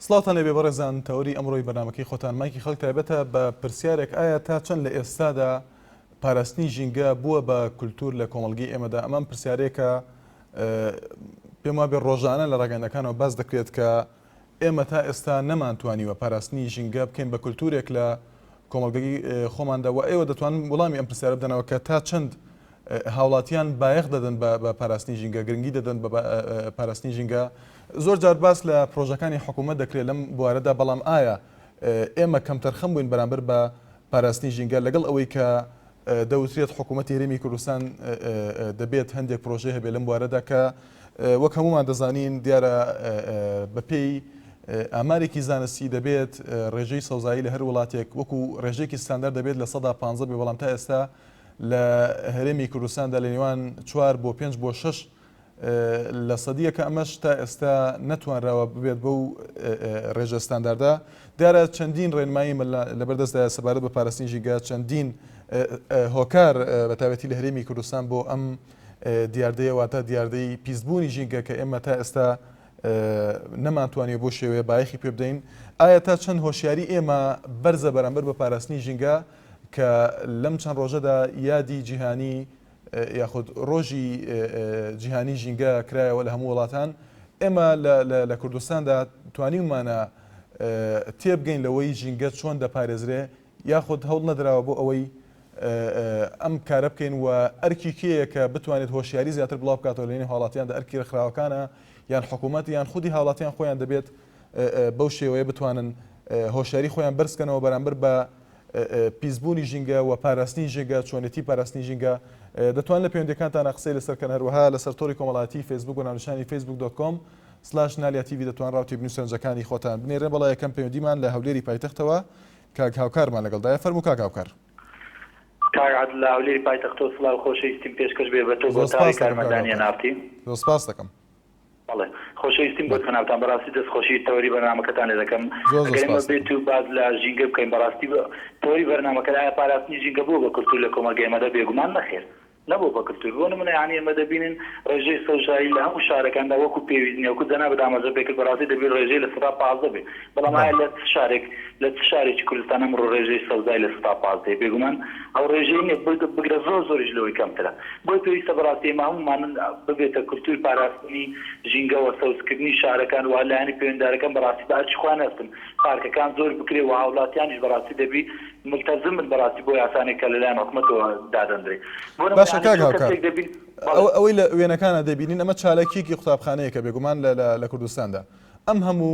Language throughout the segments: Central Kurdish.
سڵاتان لێبێ بەڕێزان تەوری ئەمڕۆی بەرنامەکەی خۆتان مایکی خەڵک تایبەتە بە پرسیارێک ئایا تا چەند لە ئێستادا پاراستنی ژینگە بووە بە کولتور لە کۆمەڵگەی ئێمەدا. ئەمان پرسیارێکە پێم وابێ ڕۆژانە لە ڕاگەندەکانەوە باس دەکرێت کە ئێمە تا ئێستا نەمانتوانیوە پاراستنی ژینگە بکەین بە کولتورێک لە کۆمەڵگەی خۆماندا و ئێوە دەتوان وەڵامی ئەم پرسیارە بدەنەوە کە تا چەند هاوڵاتیان بایەخ دەدەن بە پاراستنی ژینگە، گرنگی دەدەن بە پاراستنی ژینگە. زۆر جار باس لە پرۆژەکانی حکوومەت دەکرێت لەم بوارەدا، بەڵام ئایا ئێمە کەمتەرخەم بووین بەرامبەر بە پاراستنی ژینگە لەگەڵ ئەوەی کە دەوترێت حکوومەتی هەرێمی کوردستان دەبێت هەندێک پرۆژەی هەبێت لەم بوارەدا کە وەک هەمومان دەزانین دیارە بەپێی ئامارێکی زانستی دەبێت ڕێژەی سەوزایی لە هەر وڵاتێک وەکو ڕێژەیەکی ستاندەر دەبێت لە 150 بێ، بەڵام تا ئێستا لە هەرێمی کوردستاندا لە نێوان 4 بۆ 5 بۆ 6 لە سەدیەکە ئەمەش تا ئێستا نەتوانراوە ببێت بەو ڕێژە ستانداردا. دیارە چەندین ڕێنمایی لەبەردەستدا سەبارەت بە پاراستنی ژینگە، چەندین هۆکار بەتابەتی لە هەرێمی کوردستان بۆ ئەم دیاردەیە واتە دیاردەی پیسبوونی ژینگە کە ئێمە تا ئێستا نەمانتوانێت بۆ شێوەیە بایەخی پێ بدەین. ئایا تا چەند هۆشیاری ئێمە بەرزە بەرامبەر بە پاراستنی ژینگە کە لەم چەند ڕۆژەدا یادی جیهانی یاخود ڕۆژی جیهانی ژینگە کرایەوە لە هەموو وڵاتان، ئێمە لە کوردستاندا توانیمانە تێبگەین لەوەی ژینگە چۆن دەپارێزرێ، یاخود هەوڵ نەدراوە بۆ ئەوەی ئەم کارە بکەین و ئەرکی کێیە کە بتوانێت هۆشیاری زیاتر بڵاو بکاتەوە لەنێ هاوڵاتیاندا، ئەرکی ڕێکخراوەکانە یان حکوومەت یان خودی هاوڵاتیان خۆیان دەبێت بەو شێوەیە بتوانن هۆشیاری خۆیان بەرزکەنەوە بەرامبەر بە پیسبوونی ژینگە و پاراستنی ژینگە، چۆنێتی پاراستنی ژینگە. دەتوان لە پەیوەندیەکانتان قسەی لەسەرکەن، هەروەها لەسەر تۆڕی کۆمەڵایەتی فیسبوک و ناونیشانی facebook.com/نالیا تیڤی دەتوان ڕاوتی بنووسەنجەکانی خۆتان بنێرن. بەڵام یەکەم پەیوەندیمان لە هەولێری پایتەختەوە کاک هاوکارمان لەگەڵدایە. فەرموو کاک هاوکار. کاک عادل لە هەولێری پایتەختەوە سڵاو خۆشەویستیم پێشکەش بێ بە تۆ بۆ تاوی کارمەندانی نافتی. سپاس دەکەم. بەڵێ خۆشەویستیم بۆ خەناوتان، بەڕاستی دەستخۆشی تەوەری بەرنامەکەتان لێ دەکەم. ئەگەر بێت و باز لە ژینگە بکەین، بەڕاستی تەوەری بەرنامەکەدا پاراستنی ژینگە بوو بە کولتور لە کۆمەلگەی ئێمەدا بێگومان نەخێر نەبوو بە کولتور. بۆ نمونە یعنی ئێمە دەبینین ڕێژەی سەوژایی لە هەموو شارەکاندا وەکو پێویستنی وەکو جەناب دامەزە پێکرد، بەڕاستی دەبێت ڕێژەی لە 115 بێ، بەڵام ئایا لە شارێکی کوردستان ئەمڕۆ ڕێژەی سەوزای لە 115 بێگومان ئەو ڕێژەی نیە بگرە زۆریش لەوەی کەمترە. بۆی پێویستە بەڕاستی ئێمە هەموومان ببێتە کولتور پاراستنی ژینگە و سەوزکردنی شارەکان و لایەنی پەیوەنددارەکان بەڕاستی باچی خوا نەستن، پارکەکان زۆر بکرێ و هاوڵاتیانیش بەڕاستی دەبی ملتەزمن بەڕاستی بۆ یاسانێک کە لەلایەن حکوومەتەوە دادەندرێ. باشە کاک هاوکار، ئەوەی لە وێنەکانە دەبینین ئەمە چالاکیەکی قوتابخانەیە کە بێگومان لە کوردستاندا ئەم هەموو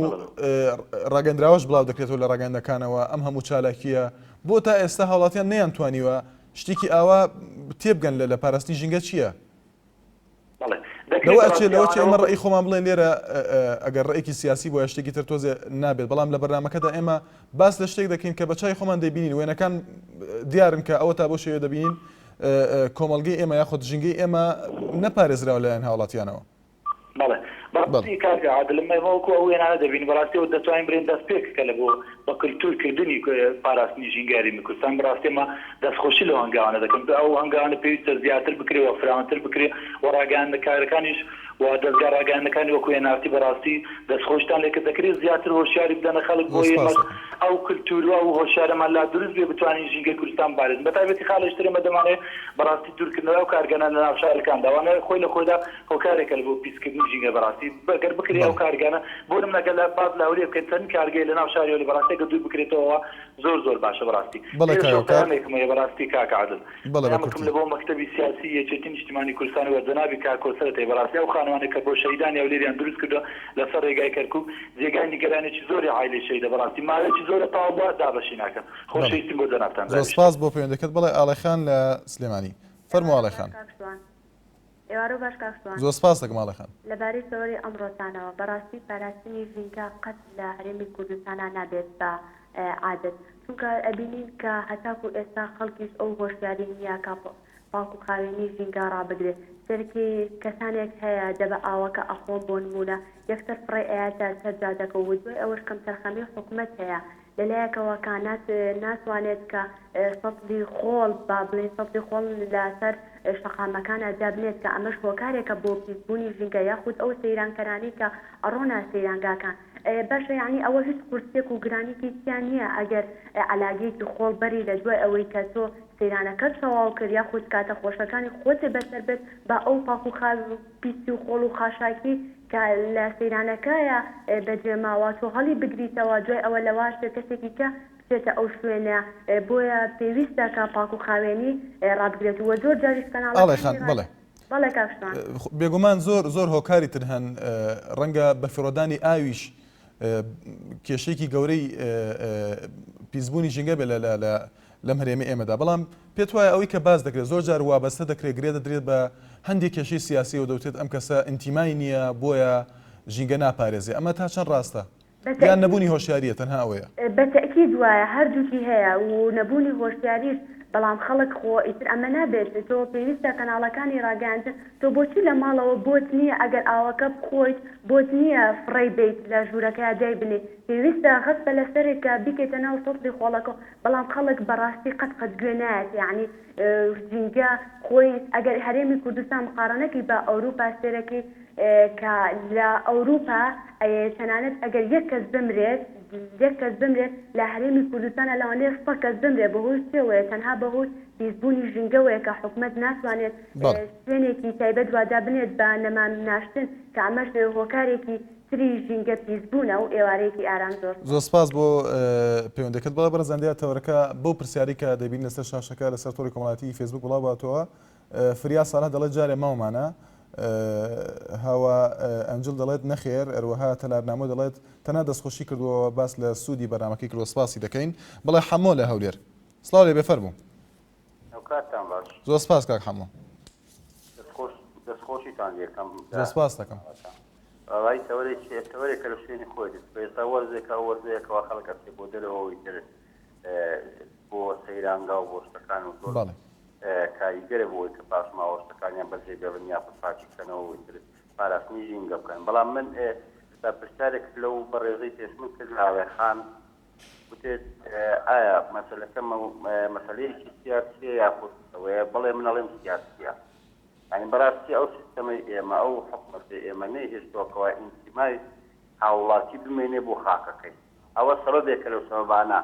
ڕاگەندراوەش بڵاو دەکرێتەوە لە ڕاگەندەکانەوە، ئەم هەموو چالاکیە بۆ تا ئێستا هاوڵاتیان نەیانتوانیوە شتێکی ئاوا تێبگەن لە پاراستنی ژینگە چییە؟ لەوە ئێمە ڕێی خۆمان بڵێن لێرە ئەگەر ڕێیەکی سیاسی بۆ شتێکی تر تۆزێ نابێت، بەڵام لە بەرنامەکەدا ئێمە باس لە شتێک دەکەین کە بەچای خۆمان دەبینین، وێنەکان دیارن کە ئەوە تا بۆ شێوە دەبینین کۆمەلگەی ئێمە یاخود ژینگەی ئێمە نەپارێزراوە لەلایەن هاوڵاتیانەوە. بەڕاستی کاک عادل وەکو ئەو وێنانە دەبین، بەڕاستیەوە دەتوانین برێن دەست پێککە لە بۆ کولتورکردنی پاراستنی ژینگەری کوردستان. بەڕاستیمە دەستخۆشی لەو هەنگاوانە دەکەم، ئەو هەنگاوانە پێویستە زیاتر بکرێ و فراوانتر بکرێ و ڕاگەیاندەکارەکانیش و دەستگا ڕاگەیاندەکانی وەکو هێنارتی بەڕاستی دەستخۆشتان لێکە دەکرێت زیاتر هۆشیاری بدەنە خەڵک بۆ ئەو کولتور و هۆشیارەمان لا دروست بێ بتوانین ژینگەی کوردستان بارێزن. بەتایبەتی خاڵێش ترێمە دەمانێت بەڕاستی دوورکردنەوە و کارگەنە لە ناو شارەکان داوانە خۆی لە خۆیدا هۆکارێکە بۆ پیسکردنی ژینگە بەڕاستی بەگەر بکرێت ئەو کارگانە بۆ نمونەگە لە باز لە هەولێر بکەین چەند کارگەی لە ناو شاری بەڕاستی کە دوور بکرێتەوە زۆر باشە بەڕاستی. بەڕاستی کاک عادل ئەمەکەم لە بۆ مەکتەبی سیاسی یەکێتی نیشتیمانی کوردستان و جەنابی کاکۆسەرەتەی بەڕاستی ئەو خانوانێک کە بۆ شەهیدانی هەولێریان دروست کردووە لەسەر ڕێگای کەرکووک جێگای نیگەرانێکی زۆری عایلەی شەهیدە، بەڕاستی ماوەیەکی زۆرە تاوا بووە دابەشی ناکەن. خۆشەویستیم بۆ جەنابتان. زۆر سپاس بۆ پەیوەندەکەت. بڵێ ئاڵەخان لە سلێمانی. فەرموو ئاڵەخان. ئێوارە باش کاکسوان. زۆر سپاس دەکەم ئاڵەخان. لەبارەی سەوەری ئەمڕۆتانەوە بەڕاستی پاراستنی ژینگە قەت لە هەرێمی کوردستانە نابێت بە عادەت، چونکە ئەبینین کە هەتاکو ئێستا خەڵکیش ئەو هۆشیاری نییە کە پاک و خاوێنی ژینگە ڕابگرێت. سەرکی کەسانێک هەیە دەبە ئاوەکە ئەخۆن بۆ نمونە یەکسەر فڕێ ئەیەتە سەرجا دەکەوت، دوای ئەوەش کەم تەرخەمی حکوومەت هەیە لەلایەکەوە کانات ناتوانێت کە سەدی خۆڵ با بڵێن سەدی خۆڵ لەسەر شەقامەکانە جابنێت کە ئەمەش هۆکارێکە بۆ پیسبوونی ژینگە یاخود ئەو سەیرانکەرانی کە ئەڕۆنا سەیرانگاکان باشە یعنی ئەوە هیچ قورسێک و گرانێکی تیان نییە ئەگەر علاگەیەکی خۆڵبەری لە دوای ئەوەی کە تۆ سەیرانەکەت تەواو کرد یا خۆت کاتە خۆشەکانی خۆتێ بەسەر بێت بە ئەو پاک و خاز و پیسی و خۆڵ و خاشاکی کە لە سەیرانەکەیە بەجێماوە تۆ هەڵی بگریتەوە دوای ئەوە لەواشە کەسێکی کە بچێتە ئەو شوێنە بۆیە پێویستە کە پاک و خاوێنی ڕابگرێت وە زۆر جاریش کەناڵ بەڵێ کاکشتان بێگومان زۆر هۆکاری تر هەن ڕەنگە بە فیڕۆدانی ئاویش کێشەیەکی گەورەی پیسبوونی ژینگە بێ لەم هەرێمی ئێمەدا بەڵام پێت وایە ئەوەی کە باز دەکرێت زۆر جار وابەستە دەکرێت گرێ دەدرێت بە هەندێک کێشەی سیاسی و دەوتێت ئەم کەسە ئینتیمای نییە بۆیە ژینگە ناپارێزێ ئەمە تا چەند ڕاستە یان نەبوونی هۆشیاریە تەنها ئەوەیە بەتەکید وایە هەردووکی هەیە و نەبوونی هۆشیاریش بەڵام خەڵک خۆ ئیتر ئەمە نابێت تۆ پێویستە کەناڵەکانی ڕاگەاندن تۆ بۆچی لە ماڵەوە بۆت نییە ئەگەر ئاوەکە بخۆیت بۆت نییە فڕی بیت لە ژوورەکە دای بنێ پێویستە خەستە لەسەرێکە بیکێتە ناو سڵی خۆڵەکە بەڵام خەڵک بەڕاستی قەت گوێ نایەت یعنی ژینگە خۆی ئەگەر هەرێمی کوردستان مقارنەکەی بە ئەوروپا سێرەکەی کە لە ئەوروپا تەنانەت ئەگەر یەک کەس بمرێت لە هەرێمی کوردستانە لەوانەیە 100 کەس بمرێت بەهۆی چێوەیە تەنها بەهۆی پیسبوونی ژینگەوەیە کە حکومەت ناتوانێت شوێنێکی تایبەت وادا بنێت بە نەمان ناشتن کە ئەمەش هۆکارێکی تری ژینگە پیسبوونە و ئێوارەیەکی ئارام زۆر سپاس بۆ پەیوەندەکەت بەڵێ بەرەزەندەیە تەوەرەکە بەو پرسیاری کە دەبین لەسەر شاشەکە لەسەر تۆڕی کۆمەڵایەتی فێسبوک وڵاو باتەوە فریا ساڵە دەڵێت جارێ ماومانە هاوە ئەنجل دەڵێت نەخێر ئەروەها تەلارنامە دەڵێت تەنها دەستخۆشی کردووە باس لە سوودی بەرنامەکەی کردووە سپاسی دەکەین بڵێ حەمۆ لە هەولێر سڵاو لێ بێفەرموو زۆر سپاس کاک حەمۆ دەستخۆشیتان لێکەم زۆر سپاس دەکەم ئەوای تەوەرێکە لە شوێنی خۆی پێستا وەرزێکە وەرزەیەکەوە خەڵکە بۆ دەرەوەی تر بۆ سەیرانگا و بۆ شتەکان و زۆر کاریگەرە بۆی کە پاش ماوەشتەکانیان بەجێ بێڵن یا پاچی بکەنەوە پاراستنی ژینگە بکەن بەڵام من تا پرسیارێک لەو بەڕێزەی پێشمن کرد لاوێخان وتێت ئایا مەسەلەکە مەسەلەیەکی سیاسیە یاخود ئەوەیە بڵێ من ئەڵێم سیاسیە یعنی بەڕاستی ئەو سیستەمەی ئێمە ئەو حکومەتی ئێمە نەیهێشتووەکەوە ئینتیمای هاوڵاتی بمێنێ بۆ خاکەکەی ئەوە سەرۆدێکە لەو سەبەبانە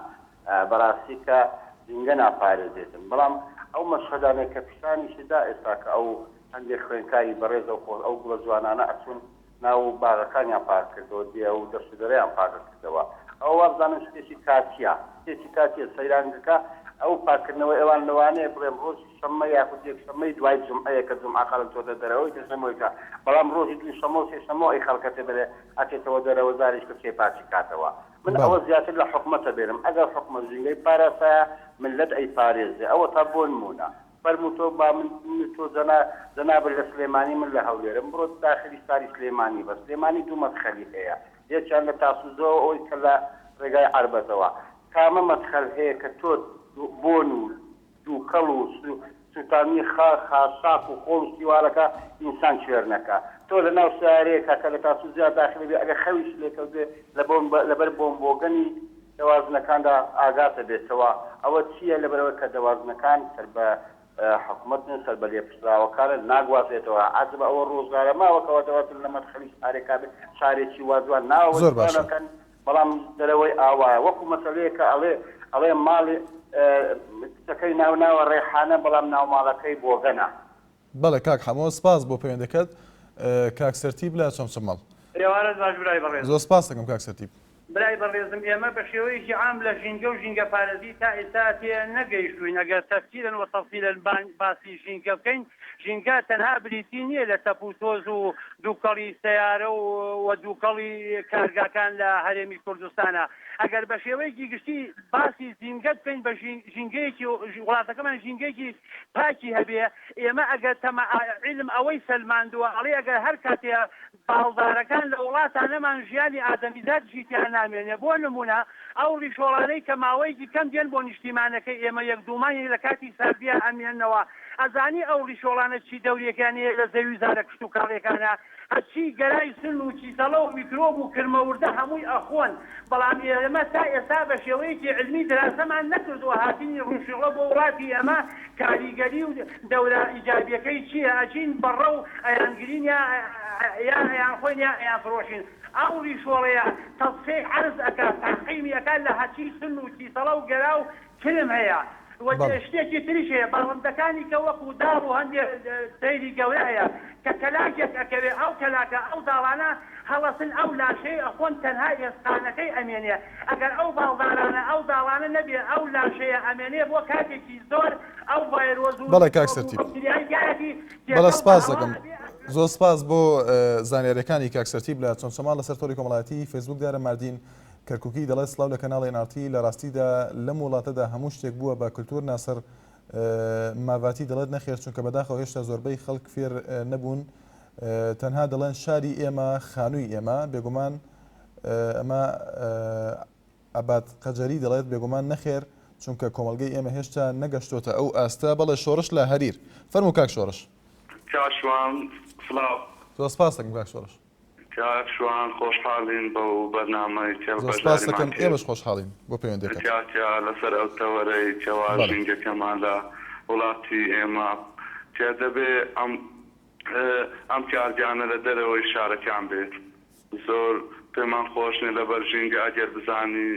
بەڕاستی کە ژینگە ناپارێزێتن بەڵام ئەو مەشهەدانێک کە پیشانیشدا ئێستا کە ئەو هەندێک خوێنکاری بەڕێز ئەو گوڵە جوانانە ئەچون ناو باغەکانیان پاک کردەوە دێ و دەرسودەرەیان پاکە کردەوە ئەو وابزانم شتێکی کاتیە شتێکی کاتیە سەیرانگەکە ئەو پاکردنەوە ئێوان لەوانەیە بڵێم ڕۆژی شەممە یاخود یەکشەممەی دوای جومعەیە کە جومعە خەڵک چۆتە دەرەوەی کەژەمەوەیکە بەڵام ڕۆژی دووشەممە و سێشەممە ئەی خەڵکەتە بێ ئەچێتەوە دەرەوە زاریش کە سێ پاچی کاتەوە من ئەوە زیاتر لە حکومەتە بێرم ئەگەر حکومەت ژینگەی پاراسایە ملت ئەی پارێزێ ئەوە تا بۆ نمونە فەرموو تۆ با من تۆ جەنابەر لە سلێمانی من لە هەولێرم بڕۆ داخلی ساری سلێمانی بە سلێمانی دوو مەدخەلی هەیە یەکیان لە تاسووزەوە ئەوی کە لە ڕێگای عەربەتەوە کامە مەدخەل هەیە کە تۆ بۆن و دووکەڵ و سوتانی خاشاک و خۆڵ و سیوارەکە ئینسان شوێرنەکە تۆ لە ناو سیارەیەکە کە لە تاسووزیا داخلی بێ ئەگەر خەویش لێکەوتێ لەبەر بۆمبۆگەنی دەوازنەکاندا ئاگاتە بێتەوە ئەوە چییە لەبەرەوە کە دەوازنەکان سەر بە حکومەتن سەر بە لێپرسراوەکانە ناگوازێتەوە عەجب ئەوە ڕۆژگارە ماوەکەوە دەواتن لە مەدخەلی شارێکا بێت شارێکی وازوان ناوەکەن بەڵام دەرەوەی ئاوایە وەکو مەسەلەیەکە ئەڵێ ماڵی کچەکەی ناوە ڕێحانە بەڵام ناوماڵەکەی بۆگەنە بەڵێ کاک حەمۆ سپاس بۆ پەیوەندەکەت کاک سەرتیب لە چەمچەمەڵ زۆر سپاس دەکەم کاک سەرتیب برای بەڕێزم ئێمە بە شێوەیەکی عام لە ژینگە و ژینگە پارێزی تا ئێستا تێ نەگەیشتوین ئەگەر تەفسیرن و تەفسیلن باسی ژینگە بکەین ژینگە تەنها بریتی نییە لە تەپوتۆز و دووکەڵی سەیارە و دووکەڵی کارگاکان لە هەرێمی کوردستانە ئەگەر بە شێوەیەکی گشتی باسی ژینگە بکەین بە ژینگەیەکی وڵاتەکەمان ژینگەیەکی پاکی هەبێ ئێمە ئەگەر عیلم ئەوەی سەلماندووە ئەڵێ ئەگەر هەر کاتێ باڵدارەکان لە وڵاتانەمان ژیانی ئادەمیزاد ژیتیان نامێنێ بۆ نمونە ئەو ڕیشۆڵانەی کە ماوەیەکی کەم دێن بۆ نیشتیمانەکەی ئێمە یەک دوومانی لە کاتی سەربیە ئەمێننەوە ئەزانی ئەو ڕیشۆڵانە چی دەوریەکانەیە لە زەوی زارە کشت و کاڵیەکانە هەچی گەرای سن و چیسەڵە و میکرۆب و کرمەوردە هەمووی ئەخۆن بەڵام ئێمە تا ئێستا بە شێوەیەکی علمی دراسەمان نەکردووە هاتینی ڕوشڵە بۆ وڵاتی ئەمە کاریگەری و دەورە ئیجابیەکەی چییە ئەچین بەڕە و ئەیانگرین یان خۆین یا ئەیان فرۆشین ئەو ڕیشۆڵەیە تەسفێ عەرز ئەکات تەحقیمی ئەکات لە هەچی سن و چیسەڵە و گەرا و کرم هەیە شتێکی تریش هەیە بەڵندەکانی کە وەکو داڕ و هەندێک سەیری گەورە هەیە کە کەلاکێک ئەکەوێ ئەو کەلاکە ئەو داڵانە هەڵەسن ئەو لاشەی ئەخۆن تەنها ئێستانەکەی ئەمێنێ ئەگەر ئەو باڵدارانە ئەو داڵانە نەبێ ئەو لاشەیە ئەمێنێ بۆ کاتێکی زۆر ئەو ڤایرۆز و بەڵێ کاک سەرتیب بەڵێ سپاس دەکەم زۆر سپاس بۆ زانیاریەکانی کاک سەرتیب لە چۆنچەمان لەسەر تۆری کۆمەڵایەتی فێسبوک دارە ماردین کەرکووکی دەڵێت سڵاو لە کەناڵی نارتی لە ڕاستیدا لەم وڵاتەدا هەموو شتێک بووە بە کولتور ناسەر ماڤاتی دەڵێت نەخێر چونکە بەداخەوە هێشتا زۆربەی خەڵک فێر نەبوون تەنها دەڵێن شاری ئێمە خانووی ئێمە بێگومان ئەمە ئەبات قەجەری دەڵێت بێگومان نەخێر چونکە کۆمەلگەی ئێمە هێشتا نەگەشتۆتە ئەو ئاستا بەڵێ شۆڕش لە هەریر فەرموو کاک شۆڕش کاشوان سڵاو زۆر سپاس دەکەم کاک شۆڕش کاشوان خۆشحاڵین بەو بەرنامەی زۆر سپاس دەکەم ئێمەش خۆشحاڵین بۆ پەیوەندیەکەت لەسەر ئەو تەوەرەی کەوا ژینگەکەمان لە وڵاتی ئێمە تێ دەبێ ئەم کارگیانە لە دەرەوەی شارەکان بێت زۆر پێمان خۆشنێ لەبەر ژینگە ئەگەر بزانی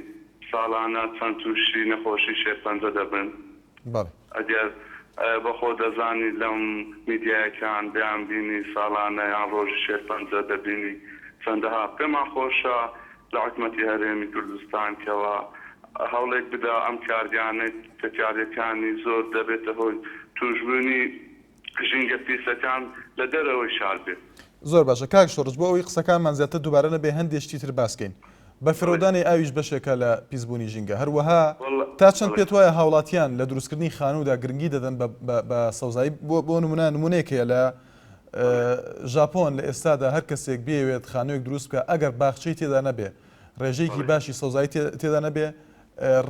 ساڵانە چەند تووشی نەخۆشی شێرپەنجە دەبن ئەگەر بەخۆ دەزانی لەم میدیایەکان بیان بینی ساڵانە یان ڕۆژی شێرپەنجە دەبینی چەندەها پێمان خۆشە لە حکومەتی هەرێمی کوردستان کەوا هەوڵێک بدا ئەم کارگیانەی کەکاریەکانی زۆر دەبێتە هۆی توشبوونی ژینگە پیسەکان لە دەرەوەی شار بێت. زۆر باشە کاک شۆڕش بۆ ئەوەی قسەکانمان زیاتر دووبارە نەبێ هەندێک شتی تر باسکەین بە فرۆدانی ئاویش بەشێکە لە پیسبوونی ژینگە هەروەها تا چەند پێت وایە هاوڵاتیان لە دروستکردنی خانوودا گرنگی دەدەن بە سەوزایی بۆ نمونەیەکەیە لە ژاپۆن لە ئێستادا هەر کەسێک بێوێت خانوویەک دروست بکە ئەگەر باخچەی تێدا نەبێ ڕێژەیەکی باشی سەوزایی تێدا نەبێ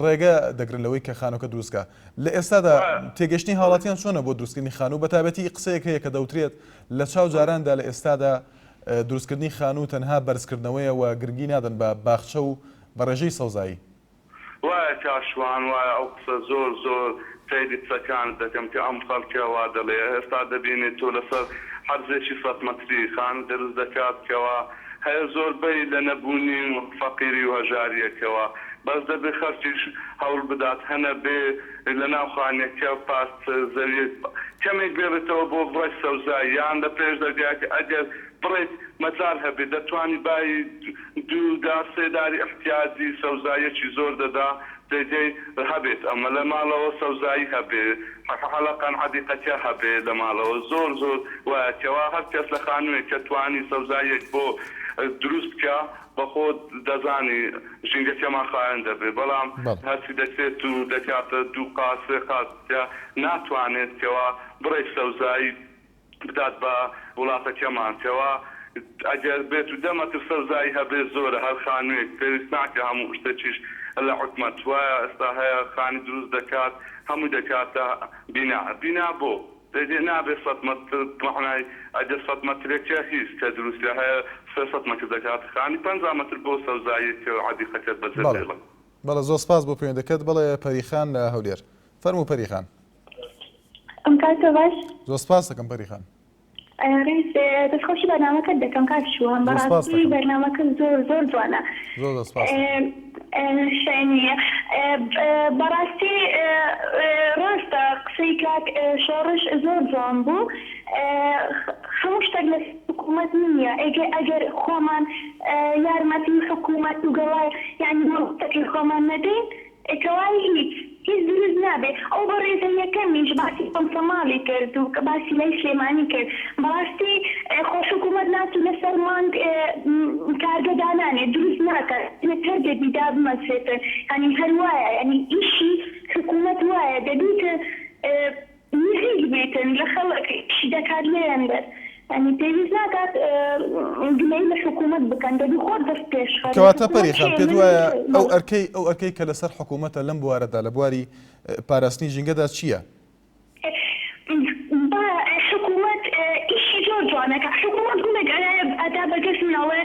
ڕێگە دەگرن لەوەی کە خانووکە دروستکە لە ئێستادا تێگەشتنی هاوڵاتیان چۆنە بۆ دروستکردنی خانوو بەتابەتی قسەیەک هەیە کە دەوترێت لە چاو جاراندا لە ئێستادا دروستکردنی خانوو تەنها بەرزکردنەوەیە و گرنگی نادەن بە باخچە و بە ڕێژەی سەوزایی وایە کاشوان وایە ئەو قسە زۆر زۆر فەیدی قسەکان دەکەم کە ئەم خەڵکەوا دەڵێ ئێستا دەبینێت تۆ لەسەر حەرزێکی 100 مەتری خان دروست دەکات کەوا هەیە زۆربەی لە نەبوونی فەقیری و هەژاریەکەوە بەس دەبێ خەرچیش هەوڵ بدات هەنە بێ لە ناوخانێکە پاس زەویە کەمێک بێتەوە بۆ بڕێک سەوزایی یان لە پێش دەرگاکە ئەگەر بڕێک مەجار هەبێ دەتوانی بای دوودا سێداری احتیاجی سەوزایەکی زۆر دەدا دەیدەی هەبێت ئەمە لە ماڵەوە سەوزایی هەبێ حەڵەقان حەدیقەکە هەبێ لە ماڵەوە زۆر زۆر وایە کەوا هەر کەس لە خانووێک کە توانی سەوزایەک بۆ دروست بکە بەخۆ دەزانی ژینگەکەمان خایەن دەبێ بەڵام هەرچی دەکرێت و دەکاتە دوو قاسێ خاستە ناتوانێت کەوا بڕێک سەوزایی بدات بە وڵاتەکەمان کەوا ئەگەر بێت و دەمەتر سەوزایی هەبێ زۆرە هەر خانوویەک پێویست ناکە هەموو شتێکیش لە حکومەت وایە ئێستا هەیە خانی دروست دەکات هەموو دەکاتە بینا بۆ دەیدێ نابێ 100 مەتر مەحنای ئەگەر 100 مەترێکە هیچ کە دروستە هەیە 300 مەتر دەکات خانی 50 مەتر بۆ سەوزایی کە عەدیقەکەت بەجێ بەڵێ زۆر سپاس بۆ پەیوەندەکەت بەڵێ پەریخان لە هەولێر فەرموو پەریخان ئەم کاتە باش زۆر سپاس دەکەم پەریخان ڕیز دەستخۆشی بەرنامەکەت دەکەم کاتشوان بەڕاستی بەرنامەکە زۆر زۆر جوانە زۆر سپاس شایانیە بەڕاستی ڕاستە قسەی کاک شۆڕش زۆر جوان بوو هەموو شتێک لە حکوومەت نییە ئەگەر خۆمان یارمەتی حکوومەت و گەڵای یعنی مەڵەتی خۆمان نەدەین ئەکەوای هیچ دروست نابێت ئەو بەڕێزە یەکەمیش باسی کۆمسەماڵی کرد و کە باسی لای سلێمانی کرد بەڕاستی خۆش حکوومەت ناتوو لەسەر مانگ کارگەدانانێ دروست ناکات هەردێ بیدا بمەسێتن ینی هەر وایە ینی ئیشی حکوومەت وایە دەبیتە نزیک بێتن لە خەڵک شی دەکات لێیان دەر ینی پێویست ناکات گلەی لە حکوومەت بکەن دەبی خۆت دەست پێش کەواتە پەریخان پێت وایە ئەو ئەرکەی کە لەسەر حکوومەتە لەم بوارەدا لە بواری پاراستنی ژینگەدا چییە؟ حکوومەت ئیشی زۆر جوانەکە حکوومەت گوڵێک ئەڵێ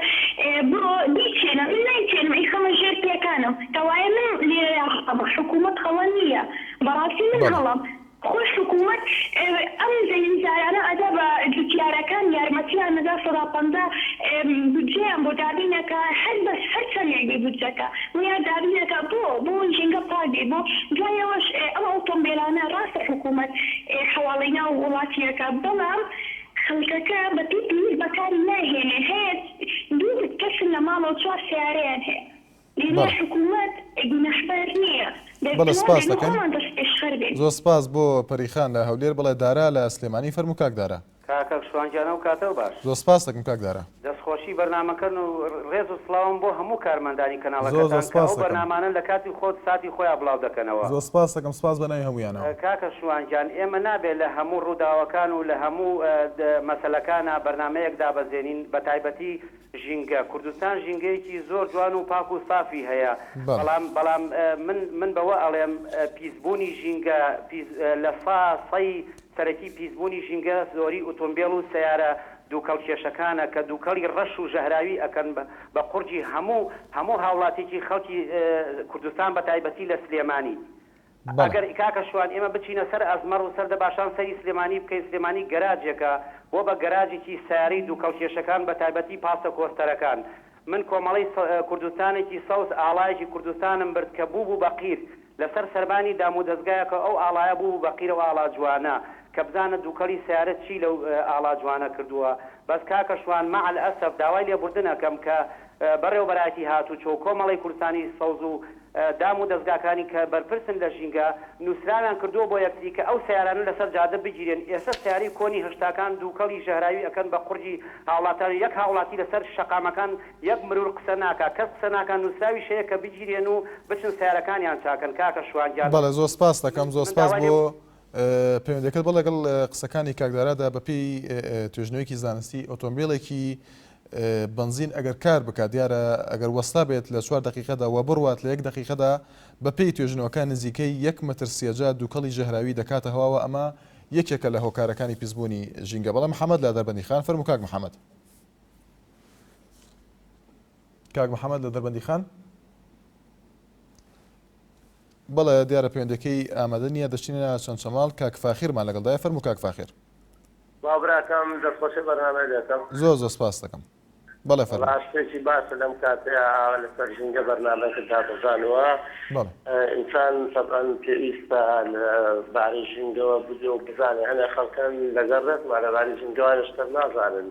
بڕۆ دیچێنە من نایچێنم ئیخەمە ژێر پێکانم کەوایە من لێرە حکوومەت خەڵە نییە بەڕاستی من هەڵم خۆش حکوومەت ئەم زەینجارانە ئەدا بە جوتیارەکان یارمەتیان نەدا 150 بودجێیان بۆ دابینەکە هەر بەس هەر چەندێک بودجەکە ویا دابینەکە بۆ ژینگە پاگێ بۆ دوایەوەش ئەم ئۆتۆمبیلانە ڕاستە حکوومەت حواڵەینا و وڵاتیەکە بەڵام خەڵکەکە بە پێی بەکاری ناهێنێ هەیە دوو کەسن لە ماڵەوە 4 سیارەیان هەیە لێرە حکوومەت گونەحبەر نییە بەڵێ سپاس دەکەین زۆر سپاس بۆ پەریخان لە هەولێر بڵێ دارا لە سلێمانی فەرموو کاک دارا کاکە شوانجانە و کاتەوە باش زۆر سپاس دەکەم کاک دارا دەستخۆشی بەرنامەکردن و ڕێز و سڵاوم بۆ هەموو کارمەندانی کەناڵەکەتان کە ئەو بەرنامانە لە کاتی خۆت ساتی خۆیان بڵاو دەکەنەوە زۆر سپاس دەکەم سپاس بە ناوی هەموویانەوە کاکە شوانجان ئێمە نابێت لە هەموو ڕووداوەکان و لە هەموو مەسەلەکانە بەرنمەیەک دابەزێنین بە تایبەتی ژینگە کوردستان ژینگەیەکی زۆر جوان و پاک و سافی هەیە بەڵام من بەوە ئەڵێم پیسبوونی ژینگە لە سەی سەرەکی پیسبوونی ژینگە زۆری ئۆتۆمبیل و سیارە دووکەڵ کێشەکانە کە دووکەڵی ڕەش و ژەهراوی ئەکەن بە قورجی هەموو هاوڵاتێکی خەڵکی کوردستان بە تایبەتی لە سلێمانی ئەگەر کاکە شوان ئێمە بچینە سەر ئەزمەر و سەردە باشان سەری سلێمانی بکەین سلێمانی گەراجێکە بۆ بە گەراجێکی سیاری دووکەڵ کێشەکان بە تایبەتی پاسە کۆستەرەکان من کۆمەڵی کوردستانێکی سەوز ئاڵایەکی کوردستانم برد کە بوو بەقیر لەسەر سەربانی دام و دەستگایەکە ئەو ئاڵایە بوو بەقیرە و ئاڵا جوانە کە بزانە دووکەڵی سیارەت چی لەو ئاڵا جوانە کردووە بەس کاکە شوان مع الأسف داوای لێبوردنەکەم کە بەڕێوەبەرایەتی هاتوو چۆ کۆمەڵی کوردستانی سەوز و دام و دەستگاکانی کە بەرپرسن لە ژینگە نووسراویان کردووە بۆ یەکتری کە ئەو سیارانە لەسەر جادە بگیرێن ئێستا سیاری کۆنی هەشتاکان دووکەڵی ژەهراوی ئەکەن بە قورجی هاوڵاتان یەک هاوڵاتی لەسەر شەقامەکان یەک مرور قسە ناکە کەس قسە ناکە نووسراوی شەیە کە بگیرێن و بچن سیارەکانیان چاکەن کاکە شوانجان بەڵێ زۆر سپاس دەکەم زۆر سپاس بۆ پەیوەندیەکەت بە لەگەڵ قسەکانی کاکدارادا بەپێی توێژنەوەیکی زانستی ئۆتۆمبیلێکی بنزین ئەگەر کار بکات دیارە ئەگەر وەستا بێت لە 4 دقیقەدا وە بڕوات لە 1 دقیقەدا بەپێی توێژنەوەکان نزیکەی 1 متر سێجا دووکەڵی ژەهراوی دەکاتە هەواوە ئەمە یەکێکە لە هۆکارەکانی پیسبوونی ژینگە بەڵام محەممەد لە دەربەندی خان فەرموو کاک محەممەد لە دەربەندی خان بەڵێ دیارە پەیوەندەکەی ئامادە نییە دەچینە چەند چەماڵ کاک فاخیرمان لەگەڵدایە فەرموو کاک فاخیر باوراکەم دەستخۆشی بەرنامە دەکەم زۆر سپاس دەکەم بەڵێ فەرموو ڕاستێکی باشە لەم کاتەیە لەسەر ژینگە بەرنامەکەدا بزانەوە ئینسان طبعاً پێویستە بارەی ژینگەوە بجێ و بزانێ هەنێ خەڵکان لەگەڵ ڕێتمان لەبارەی ژینگەوانە شتر نازانن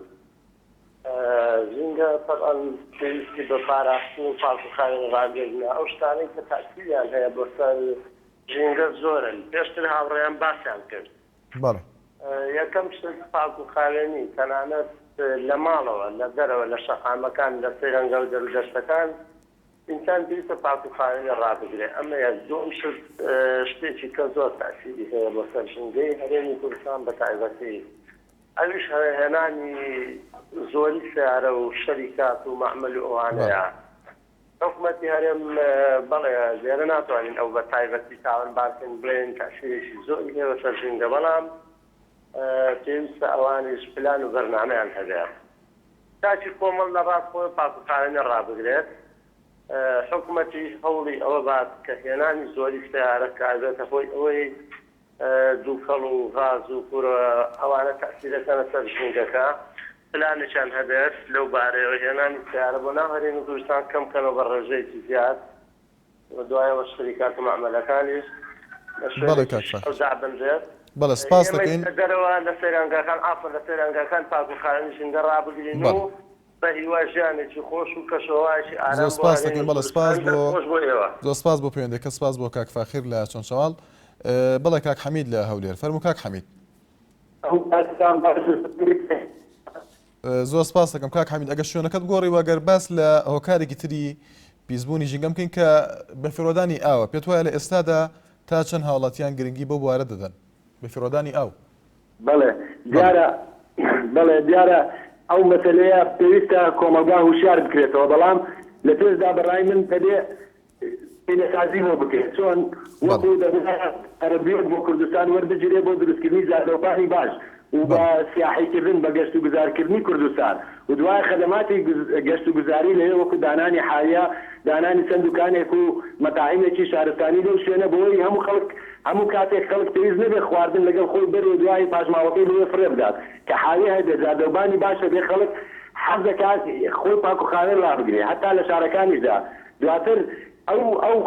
ژینگە طبعاً پێویستی بە پاراستن و پاڵکوخاوێن ڕابێنە ئەو شتانەی کە تاکیدیان هەیە بۆ سەر ژینگە زۆرن پێشتر هاوڕێیان باسییان کرد یەکەم شت پاڵکوخاوێنی تەنانەت لە ماڵەوە لە دەرەوە لە شەقامەکان لە سەیرەنگە و دەرودەشتەکان ئینسان پێویستە پاڵکوخاوێنی ڕابگرێت ئەمە یەک دوم شتێکی کە زۆر تاکیدی هەیە بۆ سەر ژینگەی هەرێمی کوردستان بە تایبەتی ئەویش هێنانی زۆری سیارە و شەریکات و مەعمەل و ئەوانەیە حکومەتی هەرێم بەڵێ لێرە ناتوانین ئەو بە تایبەتی تاوانبارکن بڵێن تاثیرێکی زۆری هەیە سەر ژینگە بەڵام پێویستە ئەوانیش پلان و بەرنامەیان هەبێت تاچی کۆمەڵ لە ڕاست خۆی پاڵکوخاوێنی ڕابگرێت حکومەتی هەوڵی ئەوە بات کە هێنانی زۆری سیارە کابێتە خۆی ئەوەی دووکەڵ و غاز و کوورە ئەوانە تاثیرەکەنە سەر ژینگەکە پلانێکیان هەبێت لەو بارەیەوە هێنانی سیارە بۆ ناو هەرێمی کوردستان کەمکەنەوە بە ڕێژەیەکی زیاد دوایەوە شەریکات و مەعمەلەکانیش دابنرێت بەڵێ سپاس دەکەین دەرەوە لە سەیرانگاکان ئافر لە سەیرانگاکان پاڵکوخاوێنی ژینگە ڕابگرین و بە هیوای ژیانێکی خۆش و کەشەوایەکی ئارام زۆر سپاس دەکەین بەڵێ زۆر سپاس بۆ پەیوەندیەکە سپاس بۆ کاک فاخیر لە چۆن شەواڵ بەڵێ کاک حەمید لە هەولێر فەرموو کاک حەمید زۆر سپاس دەکەم کاک حەمید ئەگەر شوێنەکەت گۆڕی وەگەر باس لە هۆکارێکی تری پیسبوونی ژینگە بکەین کە بەفیڕۆدانی ئاوە پێت وایە لە ئێستادا تا چەند هاوڵاتیان گرنگی بۆ بوارە دەدەن بەفیڕۆدانی ئاو بەڵێ دیارە ئەو مەسەلەیە پێویستە کۆمەلگا هوشیار بکرێتەوە بەڵام لە پێشدا بەڕای من پێدێ پێنەسازی بۆ بکرێت چۆن وەکو عەرەبیەت بۆ کوردستان وەردەگیرێ بۆ دروستکردنی زادۆپانی باش و بە سیاحیکردن بە گەشت و گوزارکردنی کوردستان و دوای خدماتی گەشت و گوزاری لەوێ وەکو دانانی حالیە دانانی چەند دوکانێک و مەتاعیمێکی شارستانی لەو شوێنە بۆی هەموو کاتێک خەڵک پێویست نەبێ خواردن لەگەڵ خۆی بەرێ دوای پاشماوەکەی لەوێ فڕێ بدات کە حالی هەیە زادەوبانی باشە بێ خەڵک حەز دەکات خۆی پاک و خاوێن ڕابگرێ هەتا لە شارەکانیشدا دواتر ئەو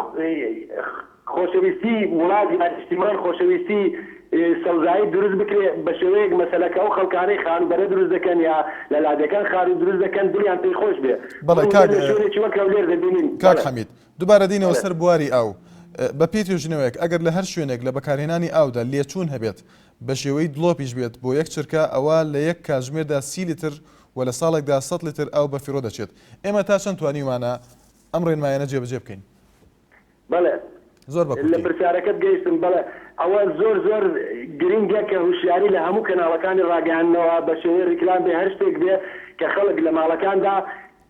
خۆشەویستی وڵات یا نیشتیمان خۆشەویستی سەوزایی دروست بکرێ بە شێوەیەک مەسەلەکە ئەو خەڵکانەی خانوبەرە دروست دەکەن یا لە لادەکان خانوو دروست دەکەن دڵیان پێی خۆش بێ شوێنێکی وەک لەو لێر دەبینین. کاک حەمید دووبارە دینەوە سەر بواری ئاو بە پێی توێژنەوەیەک ئەگەر لە هەر شوێنێک لە بەکارهێنانی ئاودا لێچوون هەبێت بە شێوەی دڵۆپیش بێت بۆ یەک چرکە ئەوە لە یەک کاتژمێردا 30 لیتر و لە ساڵێکدا 100 لیتر ئاو بە فیرۆ دەچێت. ئێمە تا چەند توانیمانە ئەم ڕێنمایانە جێبەجێ بکەین؟ بەڵێ زۆر لە پرسیارەکەت گەیشتم بەڵێ ئەوە زۆر گرنگە کە هوشیاری لە هەموو کەناڵەکانی ڕاگەیاندنەوە بە شێوەی ڕیکلام بێ هەر شتێک بێ کە خەڵک لە ماڵەکاندا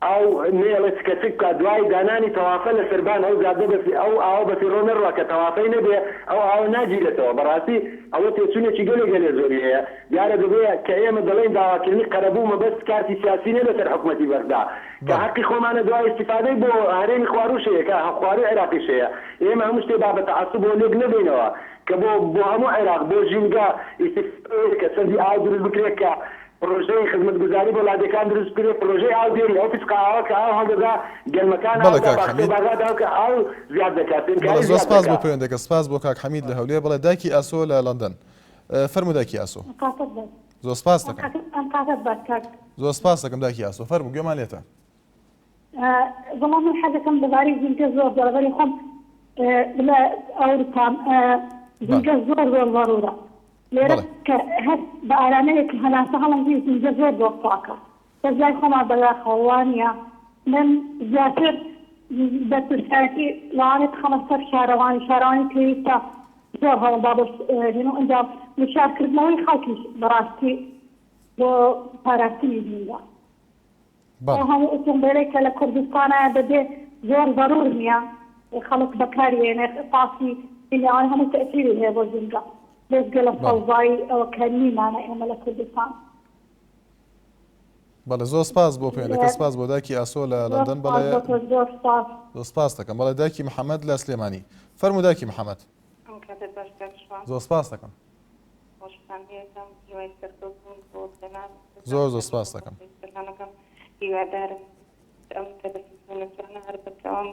ئەو نێڵە چکەچک بکات دوای دانانی تەوافە لە سەربان ئەو زادە ئەو ئاوە بە فیرۆ نەڕوا کە تەوافەی نەبێ ئەو ئاوە ناگیرێتەوە بەڕاستی ئەوە تێچوونێکی گەلێ زۆری هەیە دیارە دەبێت کە ئێمە دەڵێن داواکردنی قەرەبوو مەبەست کارتی سیاسی نێ لەسەر حکوومەتی بەردا کە حەقی خۆمانە دوای استیفادەی بۆ هەرێمی خواروشەیە کە خوارەی عێراقیشەیە ئێمە هەموو شتێ با بە تەعەسوب بۆ لێک نەبینەوە کە بۆ هەموو عێراق بۆ ژینگە استیفادەی کە سەردی ئاو دروست بکرێت کە پرۆژەی خزمەتگوزاری بۆ لادەکان دروست بکرێت پرۆژەی ئاو دێری ئەو پسقاوە کە ئاو هەڵدەدا گەلمەکان بەغدادا کە ئاو زیاد دەکات. زۆر سپاس بۆ پەیوەندەکە سپاس بۆ کاک حەمید لە هەولێر بەڵێ دایکی ئاسۆ لە لەندەن فەرموو دایکی ئاسۆ. زۆر سپاس دەکەم زۆر سپاس دەکەم دایکی ئاسۆ فەرموو گوێمان لێتە. زەڵامی حەزەکەم لەبارەی زیندگە زۆر دەڵبەری خۆم لە ئەوروپا زیندگە زۆر ضرورە لێرە کە هەر بە ئارامەیەک هەناسە هەڵەنگی زیندگە زۆر دۆخواکە بەزای خۆمان بەداخەوانە من زیاتر بە پرسیارەتی لەوانێت خەمە سەر شارەوانی پێویستە زۆر هەوڵدا بۆ ئەنجام وشارکردنەوەی خەڵکیش بەڕاستی بۆ پاراستنی زیندگە هەموو ئۆتۆمبیلێک کە لە کوردستانە دەبێ زۆر ضرور نییە خەڵک بەکارهێنێ پاسی ئەوان هەموو تەئثیری هەیە بۆ زیندگە بێزگە لە سەوزایی ئەوە کە نیمانە ئێمە لە کوردستان. بەڵێ زۆر سپاس بۆ پەیوەندەکە سپاس بۆ دایکی ئاسۆ لە لەندەن بەڵێ زۆر سپاس دەکەم بەڵێ دایکی محەممەد لە سلێمانی فەرموو دایکی محەممەد. زۆر سپاس دەکەم زۆر سپاس دەکەم. هیوادارم ئەم تەلەڤیزیۆنە هەر بەتەواو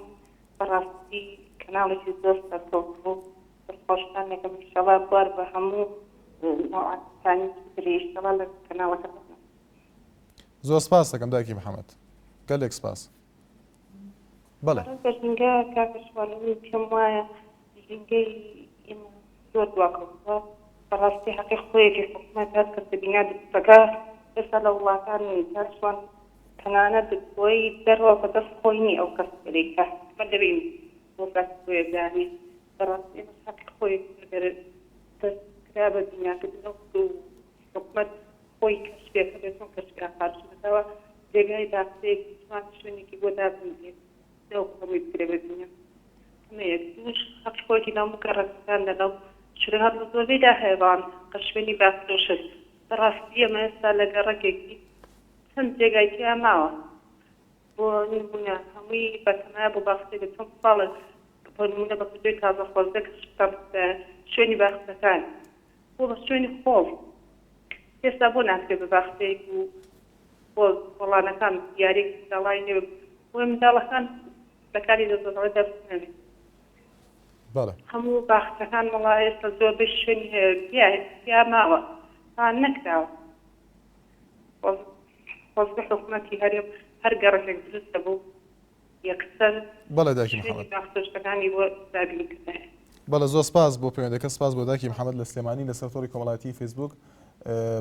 بەڕاستی کەناڵێکی زۆر سەرکەوت بوو خۆشتانێکم ئینشەڵا بوار بە هەموو ناوعاتانی تری ئینشەڵا لە کەناڵەکە زۆر سپاس دەکەم دایکی محەممەد گەلێک سپاس. بەڵێ ژینگە کاکەشوانەوەی پێم وایە ژینگەی ئێمە زۆر دواکەوتووە بەڕاستی حەقی خۆیەکی حکومەت هەر کەس بینیا دەکە ئێستا لە وڵاتانی کارشوان تەنانەت بۆی دەرەوە بە دەست خۆی نی ئەو کەس بێکە مە دەبین بۆ کەس خۆیەدانی بەڕاستی ئێمە حەقی خۆی دەستکرا بە دنیاکردنەوە و حکومەت خۆی کەشفێکە بێتون کەشفێک خارجەوە جێگای داستەیەک توان شوێنێکی بۆ دابنێت دەو هەمووی بکرێ بە دنیا هەمەیەک منش حەقی خۆیەکی ناموو گەڕەکەکان لەناو شوێنە هەر زۆربەیدا هەیەوان کە شوێنی باسدۆشت بەڕاستی ئێمە ئێستا لە گەڕەکێکی چەند جێگای تیا ماوە بۆ نمونە هەمووی بەتەمایە بۆ باختی لە چەند ساڵە بۆ نمونە بە کردوی تازە خۆزدە شوێنی باختەکان بۆ بە شوێنی خۆڵ ئێستا بۆ ناکرێت بە باختەیەک و بۆ وەڵانەکان دیارێک داڵای نێ بۆ منداڵەکان بەکاری دەزۆرەوە دەست نەبێت هەموو باختەکان وەڵا ئێستا زۆربەی شوێنی هەیە تیا ماوە تا نەکراوە وەزگە حکومەتی هەر گەڕێک دروستە بوو یەکسەر بەڵێ دایکی محەممەد باختەکانی بۆ دابینکردن. بەڵێ زۆر سپاس بۆ پەیوەندەکە سپاس بۆ دایکی محەممەد لە سلێمانی لەسەر تۆڕی کۆمەڵایەتی فیسبوک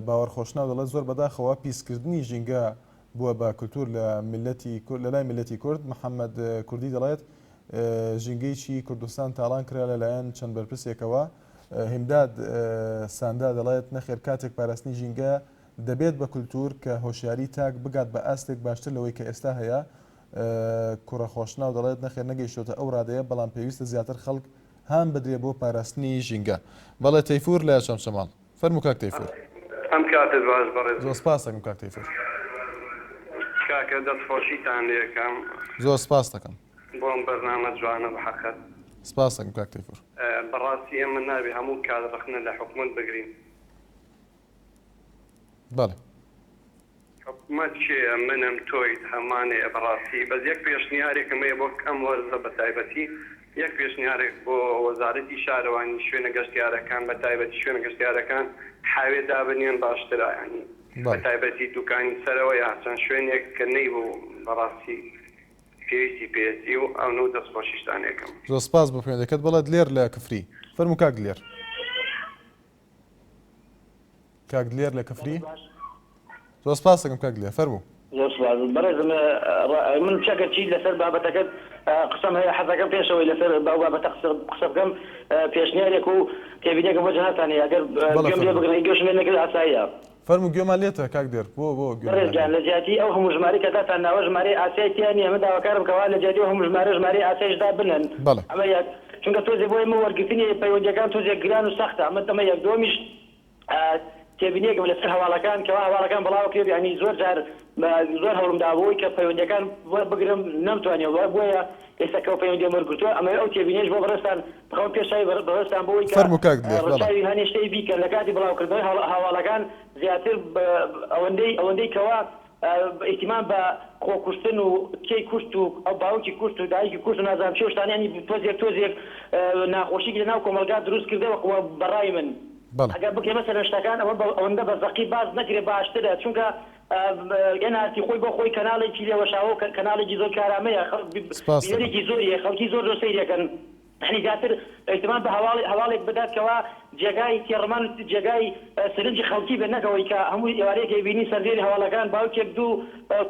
باوەڕخۆشنا دەڵێت زۆر بەداخەوە پیسکردنی ژینگە بووە بە کولتور لە لای ملەتی کورد. محەممەد کوردی دەڵێت ژینگەیکی کوردستان تاڵان کرا لەلایەن چەند بەرپرسێکەوە. هیمداد ساندا دەڵێت نەخێر کاتێک پاراستنی ژینگە دەبێت بە کولتور کە هۆشیاری تاک بگات بە ئاستێک باشتر لەوەی کە ئێستا هەیە. کوڕەخۆشنا و دەڵێت نەخێر نەگەیشتۆتە ئەو ڕادەیە بەڵام پێویستە زیاتر خەڵک هەم بدرێ بۆ پاراستنی ژینگە. بەڵێ تەیفور لە چەمچەماڵ فەرموو کاک تەیفور. ئەم کاتت باش بەڕێز زۆر سپاس دەکەم کاک تەیفور کاکە دەستخۆشیتان لێکم زۆر سپاس دەکەم بۆم بەرنامە جوانە بەحەقەت سپاس دەکەم کاک تەیفور بەڕاستی ئێمە نابێ هەموو کات ڕخنە لە حکومەت بگرین بەڵێ حکومەت چێە منم تۆیت هەمانەیە بەڕاستی بەس یەک پێشنیارێکم هەیە بۆ ئەم وەرزە بە تایبەتی یەک پێشنیارێک بۆ وەزارەتی شارەوانی شوێنە گەشتیارەکان بە تایبەتی شوێنە گەشتیارەکان حاوێ دابنێن باشترا ینی بە تایبەتی دوکانی سەرەوە یاچەند شوێنێک کە نەیبوو بەڕاستی پێویستی پێێتی و ئەو نەو دەستخۆشیشتانێکم زۆر سپاس بۆ پێوەندەکەت بەڵێت لێر لە کفری فەرموو کاک لێر کاک لێر لە کفری زۆر سپاس دەکەم کاک لێر فەرموو زۆر سپاس بەڕێزم من چاکە چی لەسەر بابەتەکەت قسەم هەیە حەزەکەم پێشەوەی لەسەر بابەتە قسە بکەم پێشنیارێک و تێبینێکە بۆ جەهاتانێ ئەگەر گوێم لێ بگرن گەشتێنێکرد ئاساییە فەرموو گوێمان لێتە کاک دێر بۆ ڕێزگیان لە جیاتی ئەو هەموو ژمارە کە داتان ناوە ژمارەی ئاساییان نیە من داواکارم کەوا لە جیاتی ئەو هەموو ژمارەی ئاساییشدا بنن ئەمە یەک چونکە تۆزێ بۆ ئێمە وەرگرتنی پەیوەندیەکان تۆزێک گران و سەختە ئەمە تەمە یەک دومیش تێبینێکم لەسەر هەواڵەکان کەوا هەواڵەکان بڵاو کرد ینی زۆر جار زۆر هەوڵم دابەوەی کە پەیوەندیەکان بگرم نەمتوانێ بۆیە ئێستا کە پەیوەندی وەرگرتووە ئەمە ئەو تێبینێش بۆ بەڕێستان بخەون پێشایی بەڕێستان بۆی کە ڕچاوی هەنێشتەی بیکەن لە کاتی بڵاوکردنەوەی هەواڵەکان زیاتر ئەوەندەی کەوا ئیتیمان بە خۆکوشتن و کێی کوشت و ئەو باوکی کوشت و دایکی کوشت و نازانم چی شتانیانی تۆزێک ناخۆشیی لەناو کۆمەلگا دروست کردەوە بەڕای من ئەگەر بکرێ مەسەلەن شتەکان ئەوەندە بەزەقی باز نەکرێ باشترە چونکە ئێناتی خۆی بۆ خۆی کەناڵێکی لێوەشاوە کەناڵێکی زۆر کارامەیە بینەرێکی زۆریە خەڵکی زۆر زۆر سەیرەکەن هەنی زیاتر ئەحتیمال بە هەواڵێک بداتکەوە جێگای تێڕمان جێگای سرنجی خەڵکی بێ نەکەوەی کە هەموو ئێوارەیەکی بینی سەردێری هەواڵەکان باوکێک دوو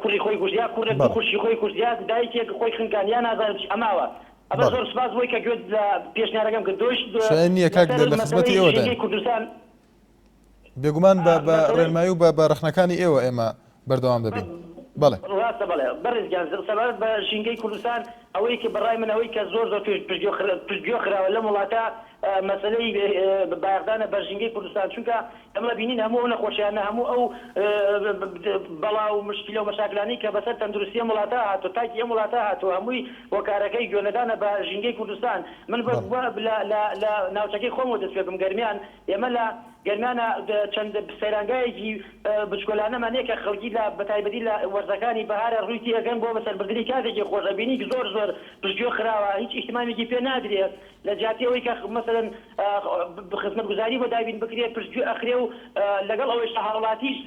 کوڕی خۆی کوژیا کوڕێک خوشی خۆی کوژیا دایکێک خۆی خنکان یا نازانم ئەماوە ئەمە زۆر سپاس بۆی کە گوێت لە پێشنیارەکەم کە دۆش نییە کاک لە خزمەتی ئێوەدا کوردستان بێگومان بە ڕێنمایی و بە ڕخنەکانی ئێوە ئێمە بەردەوام دەبین بەڵێ ڕاستە بەڵێ بەڕێزگیان سەبارەت بە ژینگەی کوردستان ئەوەی کە بەڕای من ئەوەی کە زۆر زۆر پشتگوێ خراوە لەم وڵاتە مەسەلەی بایەخدانە بە ژینگەی کوردستان چونکە ئەمە بینین هەموو ئەو نەخۆشیانە هەموو ئەو بەڵا و مشکلە و مەشاکلانی کە بەسەر تەندروستی ئەم وڵاتە هاتووە تاکی ئەم وڵاتە هاتووە هەمووی وەکارەکەی گوێنەدانە بە ژینگەی کوردستان من لە ناوچەکەی خۆمەوە دەست پێ بکەم گەرمیان ئێمە لە گەرمانە چەند سەیرانگایەکی بچکۆلانەمان کە خەڵکی لە بەتایبەتی لە وەرزەکانی بەهارە ڕوویتی ئەگەن بۆ بەسەربردنی کاتێکی خۆشەبینی زۆر زۆر پشتگوێ خراوە هیچ ئیحتیمامێکی پێ نادرێت لە جیاتی ئەوەی کە مەسەلەن خزمەتگوزاری بۆ دابین بکرێت پشتگوێ ئەخرێ و لەگەڵ ئەوەی هاوڵاتیش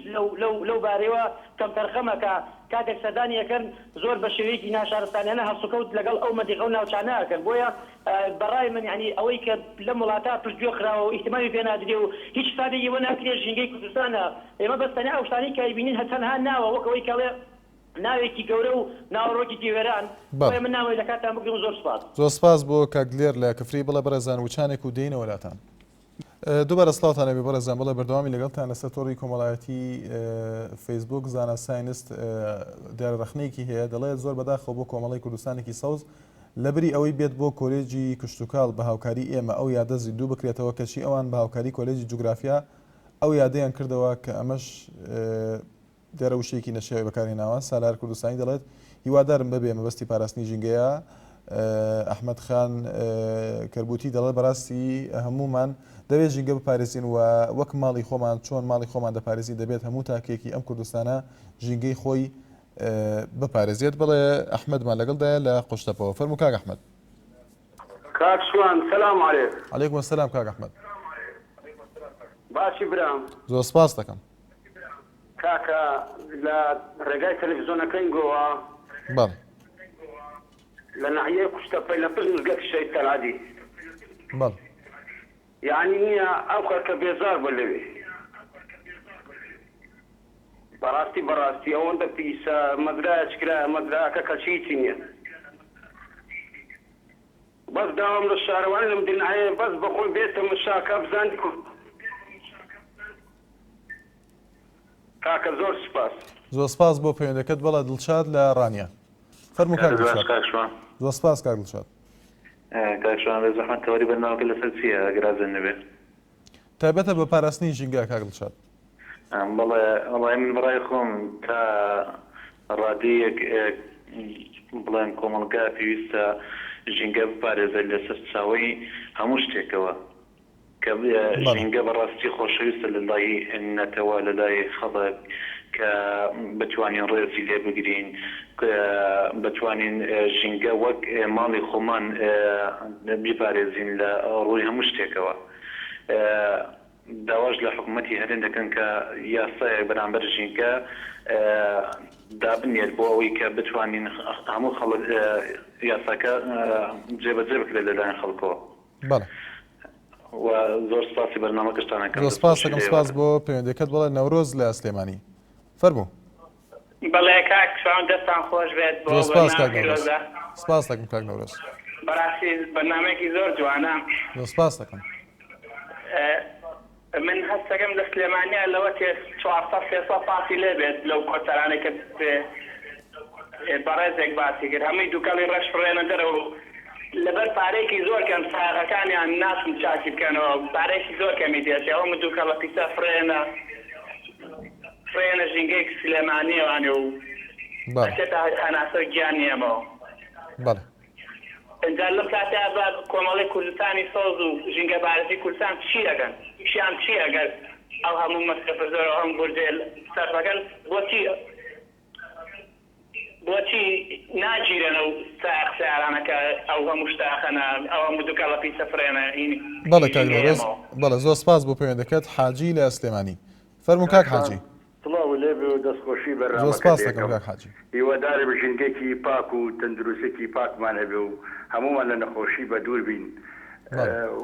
لەو بارەوە کەم تەرخەمە کە کاتێک سەردانی ئەەکەن زۆر بە شێوەیەکی ناشارستانیانە هەڵسوکەوت لەگەڵ ئەو مەدیقە و ناوچانەکەن بۆیە بەڕای من ینی ئەوەی کە لەم وڵاتە پشتگوێ خراوە و ئیحتیمامی پێ نادرێ و هیچ سادێکی وە ناکرێت ژینگەی کوردستانە ئێمە بەستەنیا ئەو شتانی کە بینین هەتەنها ناوە وەکەوەی کەڵێ ناوێکی گەورە و ناوەڕۆکی دیوێران من ناوەی لە کاتان بگرم زۆر سپاس زۆر سپاس بۆ کاگلێر لە کفری بڵە بەرەزان وچانێک و دێنە وەلاتان دووبارە سڵاوتانە بێ بەڕێزان بڵێ بەردەوامی لەگەڵتان لەسەر تۆڕی کۆمەڵایەتی فەیسبوک زانە ساینست دیارەرەخنەیەکی هەیە دەڵێت زۆر بەداخەوە بۆ کۆمەڵی کوردستانێکی سەوز لەبری ئەوەی بێت بۆ کۆلێجی کشتتوکاڵ بە هاوکاری ئێمە ئەو یادەزی دوو بکرێتەوە کەچی ئەوان بە هاوکاری کۆلێجی جوگرافیا ئەو یادەیان کردەوە کە ئەمەش دیارە وشەیەکی نەشێوی بەکارهێناوە سالار کوردستانی دەڵێت هیوادارم بەبێ مەبەستی پاراستنی ژینگەیە ئەحمەد خان کەربوتی دەڵێت بەڕاستی هەمومان دەبێت ژینگە بپارێزین و وەک ماڵی خۆمان چۆن ماڵی خۆمان دەپارێزی دەبێت هەموو تاکێکی ئەم کوردستانە ژینگەی خۆی بپارێزیێت بڵێ ئەحمەدمان لەگەڵدایە لە قوشتەپەوە فەرموو کاک ئەحمەد کاک سوان سەلام عەلەیکوم سەلام کاک ئەحمەد باشی برام زۆر سپاس دەکەم کاکە لە ڕێگای تەلەڤیزۆنەکەی گۆوە بەڵێ لە ناحیەی قوشتەپەی لە پشت مزگەوتی شەید تەلعادی بەڵێ یعنی نییە ئەو خەرکە بێزار بە لەوێ بەڕاستی ئەوەندە پیسە مەدرایەک کرا مەدراکە کەچیتی نییە بەس داوام لە شارەوان لەم دنیاە بەس بەخۆی بێتە مشاکە بزانانی کورد کاکە زۆر سپاس زۆر سپاس بۆ پەیوەندەکەت بەڵە دڵشاد لە ڕانیە فەرموو کاک دڵشاد زۆر سپاس کاک دڵشاد کاکشوان لە زەحمەت تەوەری بەرنامەکە لەسەر چییە ئەگەر ئازن نەبێت تایبەتە بە پاراستنی ژینگە کاک دڵشاد والله من برای خۆم تا ڕادەیەک بڵێن کۆمەڵگا پێویستە ژینگە بپارێزە لەسەر چاوەی هەموو شتێکەوە کە ژینگە بەڕاستی خۆشەویستە لە لای نەتەوە لە لای خەڵک کە بتوانین ڕێزی لێ بگرین بتوانین ژینگە وەک ماڵی خۆمان بیپارێزین لە ڕووی هەموو شتێکەوە. داواش لە حکوومەتی هەرێن دەکەن کە یاسایەک بەرامبەر ژینگە دابنێت بۆ ئەوەی کە بتوانین هەموو خەڵک یاساکە جێبەجێ بکرێت لەلایەن خەڵکەوە. و زۆر سپاسی بەرنامەکەشتانەکەم. زۆر سپاس دەکەم، سپاس بۆ پەیوەندیەکەت. بەڵێ نەورۆز لە سلێمانی فەرموو. بەڵێ کاک شوان دەستان خۆش بێت بۆ بەرنامەکە. سپاس دەکەم کاک نەورۆز. بەڕاستی بەرنامەیەکی زۆر جوانە. زۆر سپاس دەکەم. من هەستەکەم لە سلێمانیا لەوە 400-300 پاسی لێ بێت لەو کۆتەرانێک کە بەڕێزێک باسی کرد هەمووی دووکەڵی ڕەش فڕێنە دەرەوە لەبەر پارێکی زۆر کەم ساغەکانیان ناچن چاکی بکەنەوە پارێکی زۆر کەمی دێت ئەوە من دووکەڵە پیسە فرێنە ژینگەیەک سلێمانیەوانێ و ئەچێتە هەناسە گیانی ئێمەوە. اینجا لەم کاتیا بە کۆمەڵی کوردستانی سۆز و ژینگە بارزی کوردستان چی ئەگەن شیان چی ئەگەر ئەو هەموو مەسرفە زۆر هەم بورجێ سەرفەکەن بۆچی ناگیرێنە و سیارانەکە ئەو هەموو شتاخەنە ئەو هەموو دووکەڵە پیسە فرێنە هینی. بەڵێ کاک نەورۆز، بەڵێ زۆر سپاس بۆ پەیوەندەکەت. حاجی لە سلێمانی فەرموو کاک حاجی. سڵاو لێ بێ و دەستخۆشی بەرنامەکە. زۆر سپاس دەکەم کاک حاجی. هیوادارە ژینگەیەکی پاک و تەندروستێکی پاکمان هەبێ و هەمومان لە نەخۆشی بە دوور بین.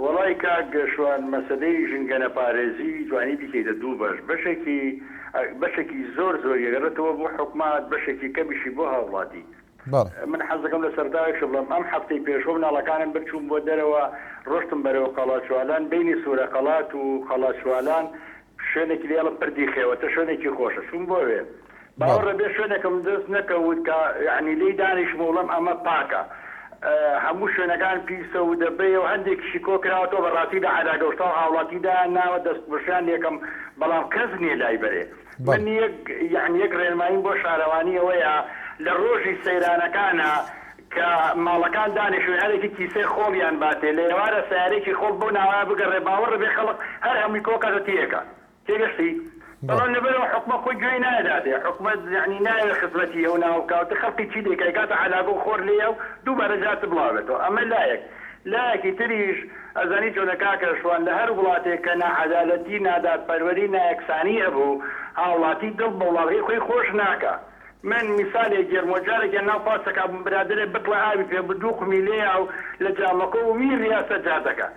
وەڵای کاک شوان مەسەلەی ژینگە نەپارێزی جوانی بیکەیتە دوو بەشێکی زۆر یەگەڕێتەوە بۆ حکومات بەشێکی کەمیشی بۆ هاوڵاتی. من حەز دەکەم لە سەرداوێک بڵێم ئەم هەفتەی پێشوە مناڵەکانم برچوون بۆ دەرەوە ڕۆشتم بەرەوە قەڵاچوالان بینی سوورە قەڵات و قەڵاچوالان شوێنێکی لێڵم پردی خێوەتە شوێنێکی خۆشە چوون بۆ وێ باوەڕە بێ شوێنێکم دەست نەکەوت کە یعنی لێی دانیشم وڵم ئەمە پاکە هەموو شوێنەکان پیسە و دەبێ و هەندێکیشی کۆکراوەوە بەڕاستی لە عەداگەشتا و هاوڵاتیدا ناوە دەستبشان یەکەم بەڵام کەس نییە لای بەرێ. من یەک ڕێنماییم بۆ شارەوانی ئەوەیە لە ڕۆژی سەیرانەکانە کە ماڵەکان دانیشتوون هەرێکی کیسەی خۆڵیان باتێ لە ئێوارە سیارێکی خۆڵ بۆ ناوایە بگەڕێ باوەڕە بێ خەڵک هەر هەمووی کۆکاتە تیەکە تێگەشتی بەڵام لەبەرەوە حکومە خۆی گوێی نایداتێ حکومەت یعنی نایە خزمەتی ئەو ناوکاتە خەڵکی چی دێکای کاتە عەلاگە و خۆر لێە و دووبارە جاتە بڵاوێتەوە. ئەمە لایەکی تریش ئەزانی چۆنە کاکە شوان لە هەر وڵاتێک کە ناعەدالەتی نادادپەروەری نایەکسانی هەبوو هاوڵاتی دڵ بە وڵاتی خۆی خۆش ناکە. من میسالێک گێرمۆجارێکە ناو پاسەکە برادرێ بکڵە ئاوی پێ بدووقمی لێە و لە جامەکە و وی ریاسە جاتەکە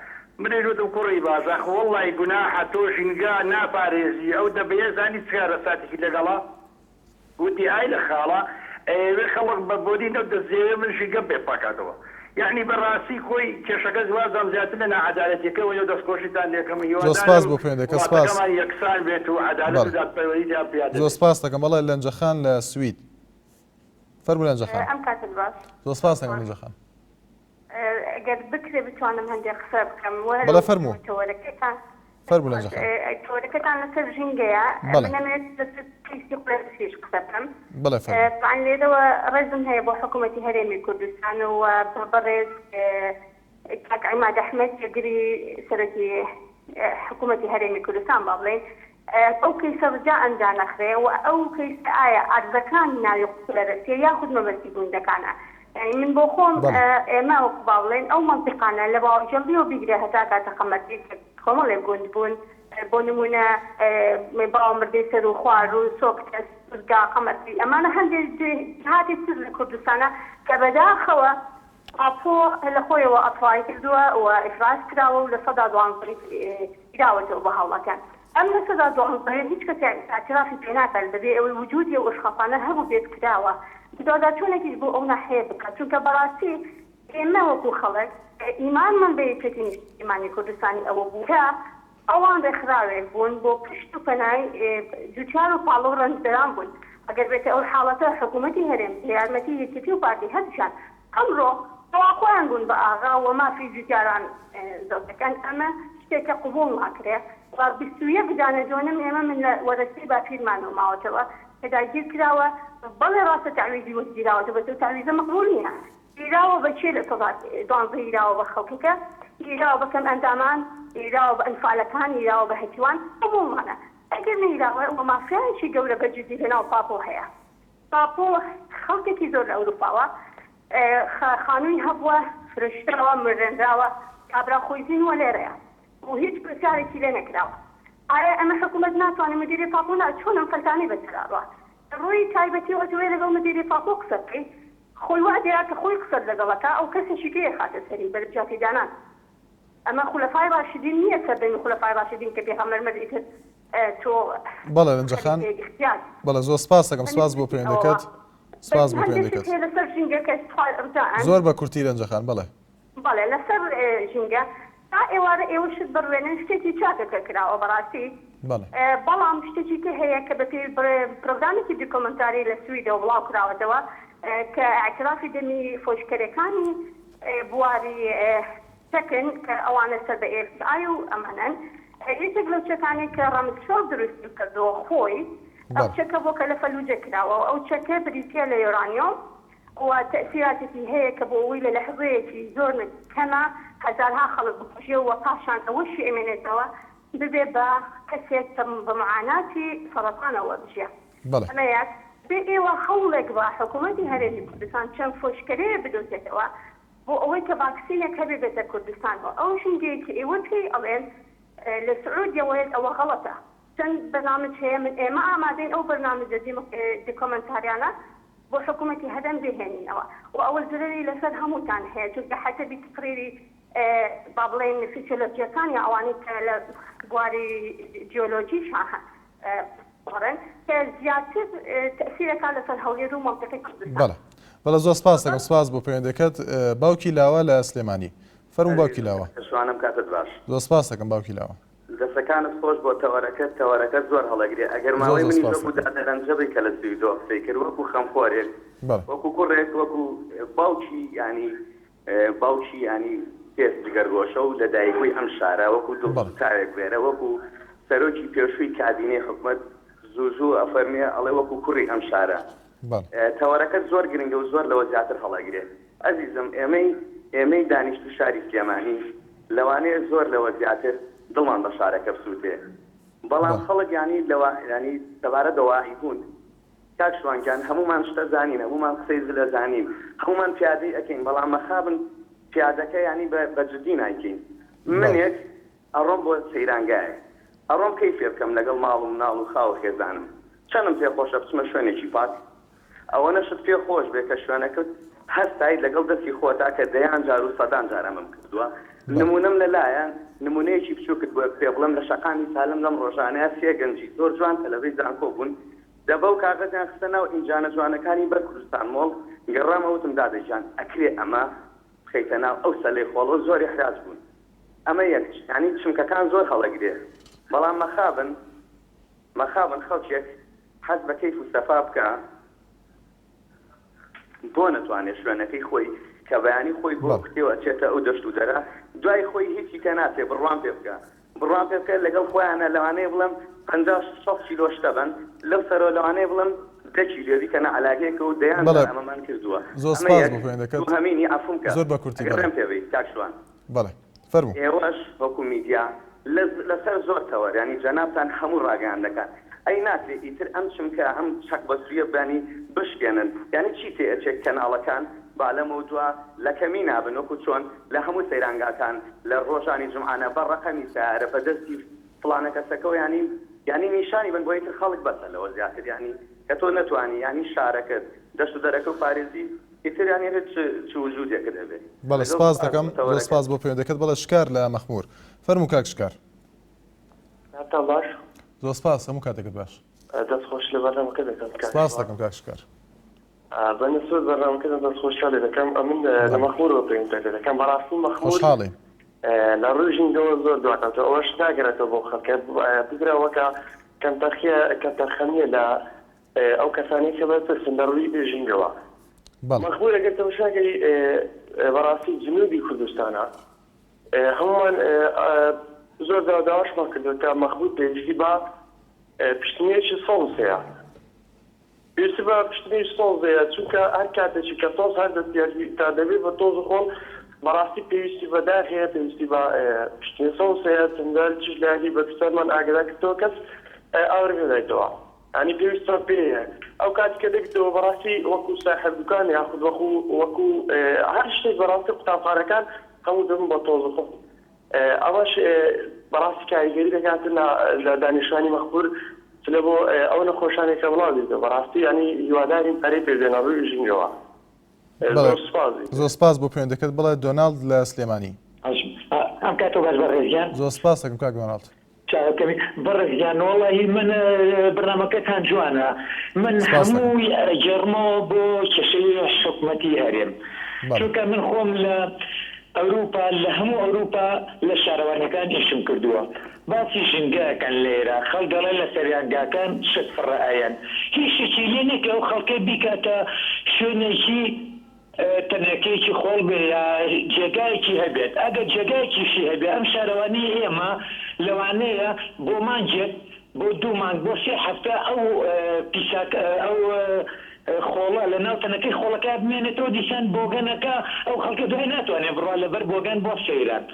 منێژوتم کوڕی بازاخ وەڵڵای گوناحە تۆ ژینگە ناپارێزی ئەو دەبێ زانی چکارە ساتێکی لەگەڵا وتی ئای لە خاڵە ئێوێ خەڵک بە بۆدی نەو دەزێوێ من ژینگە بێ پاکاتەوە یعنی بەڕاستی خۆی کێشەکە زوازم زیاتر لە نەعەدالەتیەکەوە یۆ دەستخۆشیتان لێکەم زۆر سپاس بۆ پەیوەندەکەت سپاس یەکسان بێت و عەدالەت و دادپەروەریدا پیادە زۆر سپاس دەکەم. بەڵێ لەنجەخان لە سوید فەرموو لەنجەخان. ئەم کاتت باش. زۆر سپاس دەکەم لەنجەخان. ئەگەر بکرێ بتوانم هەندێک قسە بکەم بەڵێ فەرموو فەرموو لەنجەخان. تۆرەکەتان لەسەر ژینگەیە بنەمێت لەسەر پیسی قولەتیش قسە بکەم. بەڵێ فەرموو. طبعاً لێرەوە ڕێزم هەیە بۆ حکوومەتی هەرێمی کوردستان و بەڕێز کاک عیماد ئەحمەد یەگری سەرۆکی حکوومەتی هەرێمی کوردستان با بڵێن ئەو کەیسە ڕجا ئەنجا نەخرێ و ئەو کەیسە ئایا عەرزەکان ناوی قولەرەسیە یاخود مەبەستی بووندەکانە يعني من بخوم ما وقبالين او منطقانا لبا جنبي وبيجري هتاكا تقمتي خم اللي بون بونمونا مبا مردي سرو خوارو سوكت سرقا قمتي اما انا هندي هاتي سر كردستانا كبدا خوا عفو الاخويا واطفالي كدوا وافراس كداو لصدى دوان طريق اداوته وبهاولا كان اما صدى دوان طريق هيك اعترافي بيناتها البديع وجودي واشخاصانا هبو بيت كداوه دادا چونێکیش بۆ ئەو ناحەیە بکات چونکە بەڕاستی ئێمە وەکو خەڵک ئیمانمان بە یەکێتی نیشتیمانی کوردستانی ئەوە بوو کە ئەوان ڕێکخراوێک بوون بۆ پشت و پەنای دووچار و پاڵۆ و ڕەنجبەران بوون ئەگەر بێتە ئەو حاڵەتە حکوومەتی هەرێم یارمەتی یەکێتی و پارتی هەردووشان ئەمڕۆ خۆیان بوون بە ئاغا و مافی جوتیاران زەوتەکان ئەمە شتێکە قوبوڵ ناکرێ و 21 دانەجۆنم ئێمە من لە وەرەسی باپیرمانەوە ماوەتەوە کە داگیر کراوە بەڵێ ڕاستە تعویزی وەرگیراوەتە بە تعویزە مەقبول نییە ئیراوە بەچێ لە سەڵات دوانزە ئیراوە بە خەڵکەکە ئیراوە بەکەم ئەندامان ئیراوە بە ئەنفالەکان ئیراوە بە هەتیوان قوبوڵمانە ئەگەر نەیراوە و مافیایەکی گەورە بەجددی لەناو پاپۆ هەیە پاپۆ خەڵکێکی زۆر لە ئەوروپاوە خانووی هەبووە فرشتەوە مرێنراوە کابرا خۆیزین وە لێرەیە و هیچ پرسیارێکی لێ نەکراوە ئایا ئەمە حکوومەت ناتوانێت مدیری پاپۆ چۆن ئەم خەلکانەی بەسەراوە ڕۆی تایبەتیەوە دوێ لەگەڵ مدیری پاپۆ قسە بکەیت خۆی وا دیار کە خۆی قسەت لەگەڵەکە ئەو کەسێکی کێ خاتە سەری بەرجاتی دانان ئەمە خولەفای راشدین نییە سەردەمی خولەفای راشدین کە پێغەمبەر مەدیتر تۆ بەڵێ لەنجەخان بەڵێ زۆر سپاس دەکەم سپاس بۆ پەیوەندیەکەت سپاس بۆ پەیوەندیەکەت لەسەر ژینگەکە زۆر بە کورتی لەنجەخان بەڵێ بەڵێ لەسەر ژینگە تا ئێوارە ئێوە شت بڕوێنن شتێکی چاکەکە کراوە بەڕاستی بەڵام شتێکی کە هەیە کە بە پرۆگرامێکی دوکۆمنتاری لە سویدەوە بڵاو کراوەتەوە کە اعترافی دەمی فۆشکەرەکانی بواری تەکن کە ئەوانە سەر بە ئێسای و ئەمانەن یەکێک لەو چەکانی کە ڕەمزفەڵ دروستی کردەوە خۆی ئەو چەکە بۆ کە لە فەلوجە کراوە ئەو چەکە بریتە لە یۆرانیۆم و تەئسیراتێکی هەیە کە بۆ ئەوەی لە لەحظەیەکی زۆر کەمە هەزارها خەڵک بکوژێ و پاشان ئەوەشی ئەمێنێتەوە ببێ بە کەسێک بە معاناتی سەرەتانەوە بژێ ئەمە یەک بێ ئێوە هەوڵێک بە حکوومەتی هەرێمی کوردستان چەند فۆشکەرەیە بدۆزێتەوە بۆ ئەوەی کە ڤاکسینێک هەبێ بێتە کوردستانەوە ئەو ژینگەیەکی ئێوە پێی ئەڵێن لە سعودیەوەیەت ئەوە غەڵەتە چەند بەرنامج هەیە من ئێمە ئامادەین ئەو بەرنامجە دیکۆمنتاریانە بۆ حکوومەتی هەدەم بهێنینەوە و ئەوە زرەری لەسەر هەمووتان هەیە چونکە حەسەبی تقریری با بڵێن فیسیۆلۆجیەکانی ئەوانەی کە لە بواری جیۆلۆجیشان بڵێن کە زیاتر تەئسیرەکان لەسەر هەولێر و مەنتیقەی کوردستان بەڵێ زۆر سپاس دەکەم سپاس بۆ پەیوەندیەکەت باوکی لاوە لە سلێمانی فەرموو باوکی لاوە شوانم کاتت باش زۆر سپاس دەکەم باوکی لاوە دەستەکانت خۆش بۆ تەوەرەکەت زۆر هەڵەگرێ ئەگەر ماوەی منی وەکو دادەرەنجەبی کە لە سویدۆ قسەی کرد وەکو خەمخۆرێک وەکو کوڕێک وەکو باوکی ینی پێست جگەرگۆشە و لەدایکوی ئەم شارە وەکو دڵتاوێک بێرە وەکو سەرۆکی پێشووی کابینەی حکوومەت زوو ئەفەرمێ ئەڵێ وەکو کوڕی ئەم شارە تەوەرەکەت زۆر گرنگە و زۆر لەوە زیاتر هەڵەگرێت ئەزیزم ئێمەی دانیشتو شاری سلێمانی لەوانەیە زۆر لەوە زیاتر دڵمان بە شارەکە بسووتێ بەڵام خەڵک ینی دەبارە دەواهی بوون کاک شوانگیان هەمومان شتە زانین هەمومان قسەی زلە زانین هەمومان پیادەی ئەکەین بەڵام مەخابن پیادەکە ینی بە جددی نایکەین منێک ئەڕۆم بۆ سەیرانگایە ئەڕۆم کەی فێ بکەم لەگەڵ ماڵ و مناڵ و خاو خێزانم چەندم پێ خۆشە بچمە شوێنێکی پاک ئەوە نەشت پێ خۆش بێ کە شوێنەکەت هەستایی لەگەڵ دەستی خۆتا کە دەیان جار و سەدان جار ئەمەم کردووە نمونەم لەلایەن نمونەیەکی بچووکت بۆ پێ بڵم لە شەقامی سالم لەم ڕۆژانەیە سێ گەنجی زۆر جوان تەلەڤیزیان کۆ بوون دەبە و کاغەزیان خستە ناو ئینجانە جوانەکانی بەر کوردستان مۆڵ گەڕامەوتم دادەجان ئەکرێ ئەمە بخەیتە ناو ئەو سەلەی خۆڵۆ زۆری حراج بوون ئەمە یەک ینی چمکەکان زۆر هەڵەگرێ بەڵام مەخابن خەڵکێک حەز بە کەیف و سەفا بکە بۆ نەتوانێت شوێنەکەی خۆی کە بەیانی خۆی بۆ کتێوە چێتە ئەو دەشت و دەرا دوای خۆی هیچی کە ناتێ بڕوان پێ بکە لەگەڵ خۆیانە لەوانەیە بڵم 50 کیلۆ شتە بن لەو سەرۆ لەوانەیە بڵم 10 کیلۆری کەنە عەلاگەیەکە و دەیان ئەمەمان کردووە زۆر سپاس بۆ پەیوەندیەکەت هەمینی عەفوم کە زۆر بە کورتی گەڕێم پێوەی کاک شوان بەڵێ فەرموو ئێوەش وەکو میدیا لەسەر زۆر تەوە ینی جەنابتان هەموو ڕاگەیان دەکات ئەی ناتێ ئیتر ئەم چمکە ئەم چەک بەسوویە بانی بشکێنن یعنی چی تێ ئەچێک کەناڵەکان با لەمە دووە لە کەمی نابن وەکو چۆن لە هەموو سەیرانگاکان لە ڕۆژانی جمعانە بە ڕەقەمی سیارە بە دەستی فڵانە کەسەکەەوە ینی نیشانی بن بۆ ئیتر خەڵک بەسە لەوە زیاتر ینی کە تۆ نەتوانی ینی شارەکەت دەشت و دەرەکە و پارێزی ئیتر ینی چ وجودێکە دەبێت بەڵێ سپاس دەکەم زۆر سپاس بۆ پەیوەندیەکەت بەڵێ شکار لە مەخموور فەرموو کاک شکار باش زۆر سپاس هەموو کاتێکت باش دەستخۆش لە بەرنامەکە دەکەم سپاس دەکەم کاک شکار بەنسبەت بەرنامەکە دەستخۆشحاڵ دەکەم ئەمن لە مەخموورەوە پەیوەندی دەکەم بەڕاستی مەخموور خۆشحاڵی لە ڕووی ژینگەوە زۆر دواتەوە ئەوەش ناگەرێتەوە بۆ خەڵکە بگرەوەکە کەمتەرخەمیە لە ئەو کەسانی کە بەپرسن لە ڕووی ژینگەوە مەخبوور ئەگەر تەماشاکەی بەڕاستی جنوبی کوردستانە هەمومان زۆر داواشمان کردووە کە مەخبوور پێویستی بە پشتنیەکی سۆڵز هەیە پێویستی بە پشتنیەکی سۆڵز هەیە چونکە هەر کاتێکی کە تۆز هەر تا دەبێت بە تۆز خۆڵ بەڕاستی پێویستی بە داخ هەیە پێویستی بە پشتنی سۆڵز هەیە چەندان چیش لایەکی بە پستەرمان ئاگادار کردەوە کەس ئاور پێدایتەوە ینی پێویستە پێەیە ئەو کاتی کە دەبێتەوە بەڕاستی وەکو ساحب دوکان یاخود وەکو هەر شتێک بەڕاستی قوتابخانەکان هەموو دەبن بە تۆز خۆڵ ئەوەش بەڕاستی کاریگەری دەکاتن لە دانیشتوانی مەخبوور لە بۆ ئەو نەخۆشانێکە بڵاو دێتەوە بەڕاستی ینی هیوادارین پەرەی پێدێنە ڕووی ژینگەوە زۆر سپاس بۆ پەیوەندەکەت بڵێ دۆناڵد لە سلێمانی ئەم کاتۆ باش بەڕێزیان زۆر سپاس دەکەم کاک دۆناڵد چاوەکەمی بەڕێزیان وەڵی من بەرنامەکەتان جوانە من هەمووی جێڕمەوە بۆ کێشەی حکوومەتی هەرێم چونکە من خۆم لە ئەوروپا لە هەموو ئەوروپا لە شارەوانەکان ئیشم کردووە باسی ژینگەکەن لێرە خەڵگەڵە لە سەریانگاکان شت فڕائەن هیچ شتێکی لێ نەکە ئەو خەڵکە بیکاتە شوێنێکی تەنەکەیکی خۆڵ بێ یا جێگایەکی هەبێت ئەگەر جێگایەکیشی هەبێت ئەم شارەوانی ئێمە لەوانەیە بۆ مانجێک بۆ 2 مانگ بۆ 3 هەفتە ئەو پیساکە ئەو خۆڵە لە ناو تەنەکەی خۆڵەکە بمێنێتەوە دیسان بۆگەنەکە ئەو خەڵکە دوای ناتوانێت بڕوا لەبەر بۆگەن بۆ سەیران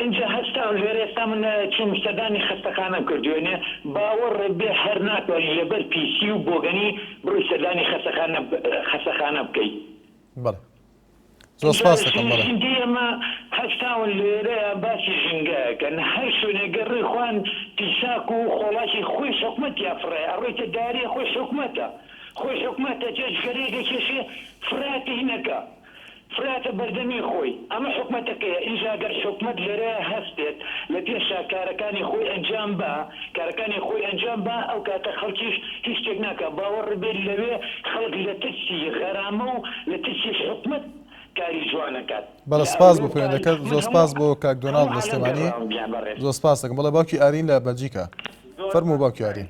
اینجا هەستا لێرە ئێستا من چمشتەدانی خەستەخانەم کردوێنێ باوەڕ بێ هەر ناتوانانی لەبەر پیسی و بۆگەنی بڕووی سەردانی خەستەخانە بکەیت بەڵێ زۆر سپاس دەکەم بەڵێ ئێمە هەستاون لێرەیە باسی ژینگەکەن هەر شوێنێگەڕی خوان پیساک و خۆڵاتی خۆی حکومەتیا فڕێ ئەڕێتە داریە خۆی حکومەتە خۆی حکومەتە جێژگەرێکە کێشێ فراتی هینەکە فراتە بەردەمی خۆی ئەمە حکومەتەکەیە ئینجا گەر حکومەت لێرە هەستێت لە پێشا کارەکانی خۆی ئەنجام بە کارەکانی خۆی ئەنجام بە ئەو کاتە خەڵکیش هیچ شتێک ناکە باوەڕ بێت لەوێ خەڵک لە ترسی غەرامە و لە ترسی حکومەت کاری جوانەکات بەڵێ سپاس بۆ پەیوەندەکەت زۆر سپاس بۆ کاک دۆناڵد لە سلێمانی زۆر سپاس دەکەم بەڵێ باوکی ئارین لە بەلجیکا فەرموو باوکی ئارین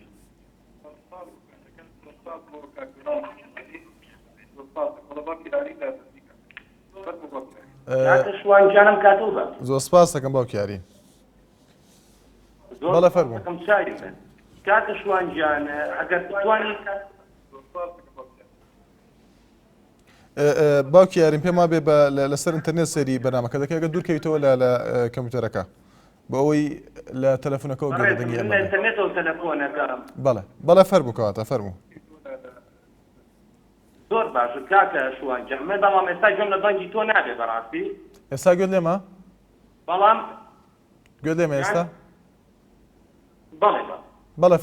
شوانجانم کاتۆ بە زۆر سپاس دەکەم باوکی ئارین بەڵێ فەرموو کاتە شوانجان ئەگەر توانی باوکی یارین پێما بێ لەسەر ئینتەرنێت سەری بەنامەکە دەکەی ئەگەر دوورکەویتەوە لە کۆمپیوتەرەکە بە ئەوەی لە تەلەفۆنەکەەوە گەردەنگی ئەمە بەڵێ فەرموو کەواتە فەرموو زۆر باشە کاکە شوانجان من بەڵام ئێستا گوێم لە بەنگی تۆ نابێ بەڕاستی ئێستا گوێت لێمە بەڵام گوێت لێمە ئێستا بەڵێ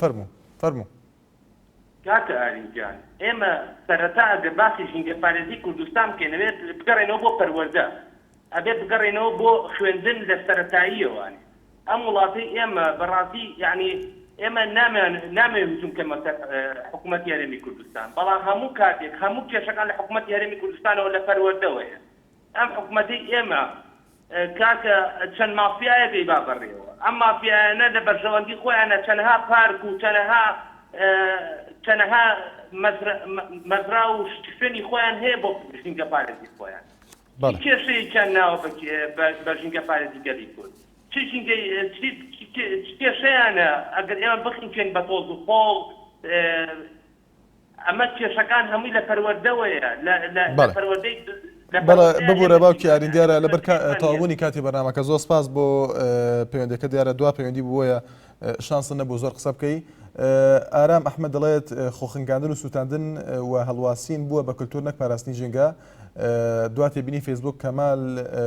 فەرموو کاکە ئارینجان ئێمە سەرەتا ئەگەر باسی ژینگەپارێزی کوردستان بکەینەوێت بگەڕێنەوە بۆ پەروەردە ئەبێت بگەڕێنەوە بۆ خوێندن لە سەرەتاییەوەوانی ئەم وڵاتی ئێمە بەڕاستی یعنی ئێمە نامەوێت بچونکەمە حکوومەتی هەرێمی کوردستان بەڵام هەموو کاتێک هەموو کێشەکان لە حکوومەتی هەرێمی کوردستانەوە لە پەروەردەوەیە ئەم حکوومەتی ئێمە کاکە چەند مافیایەکەی با بڕێەوە ئەم مافیایانە لە بەرژەوەندی خۆیانە چەندها پارک و چەندها مەزرا و شتێنی خۆیان هەیە بۆ ژینگەپارێزی خۆیان کێشەیەکیان ناوە بە ژینگەپارێزی گەلی کورد کێشەیانە ئەگەر ئێمە بخینکەین بە تۆز و خۆڵ ئەمە کێشەکان هەمووی لە پەروەردەوەیە لە پەروەردەی بەڵێ ببوورە باوکی ئارین دیارە لەبەر تەواوبوونی کاتی بەرنامەکە زۆر سپاس بۆ پەیوەندەکە دیارە دوا پەیوەندی بووە شانسن نەبوو زۆر قسە بکەی ئارام ئەحمەد دەڵێت خۆخنگاندن و سووتاندن و هەڵواسین بووە بە کللتور نەک پاراستنی ژینگە دواتێ بینی فیسبوک کەمال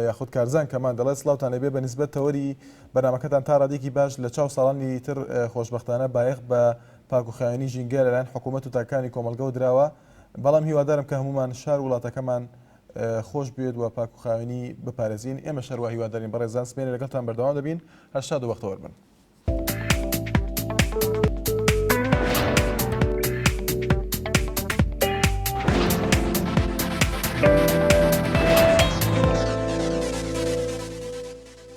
یاخود کارزان کەمان دەڵێت سڵاوتان لەبێ بە نسبەت تەوەری بەرنامەکەتان تا ڕادێکی باش لە چاو ساڵانی تر خۆشبەختانە بایەخ بە پاکوخایەنی ژینگە لەلایەن حکوومەت و تاکانی کۆمەلگە و درراوە بەڵام هیوادارم کە هەمومان شار وڵاتەکەمان خۆش بێت و پاکوخاوێنی بپارێزین ئێمە شەروە هیوادارین بەڕێزان سپێنێ لەگەڵتان بەردەوام دەبین هەر شاد و بەختەوەربن.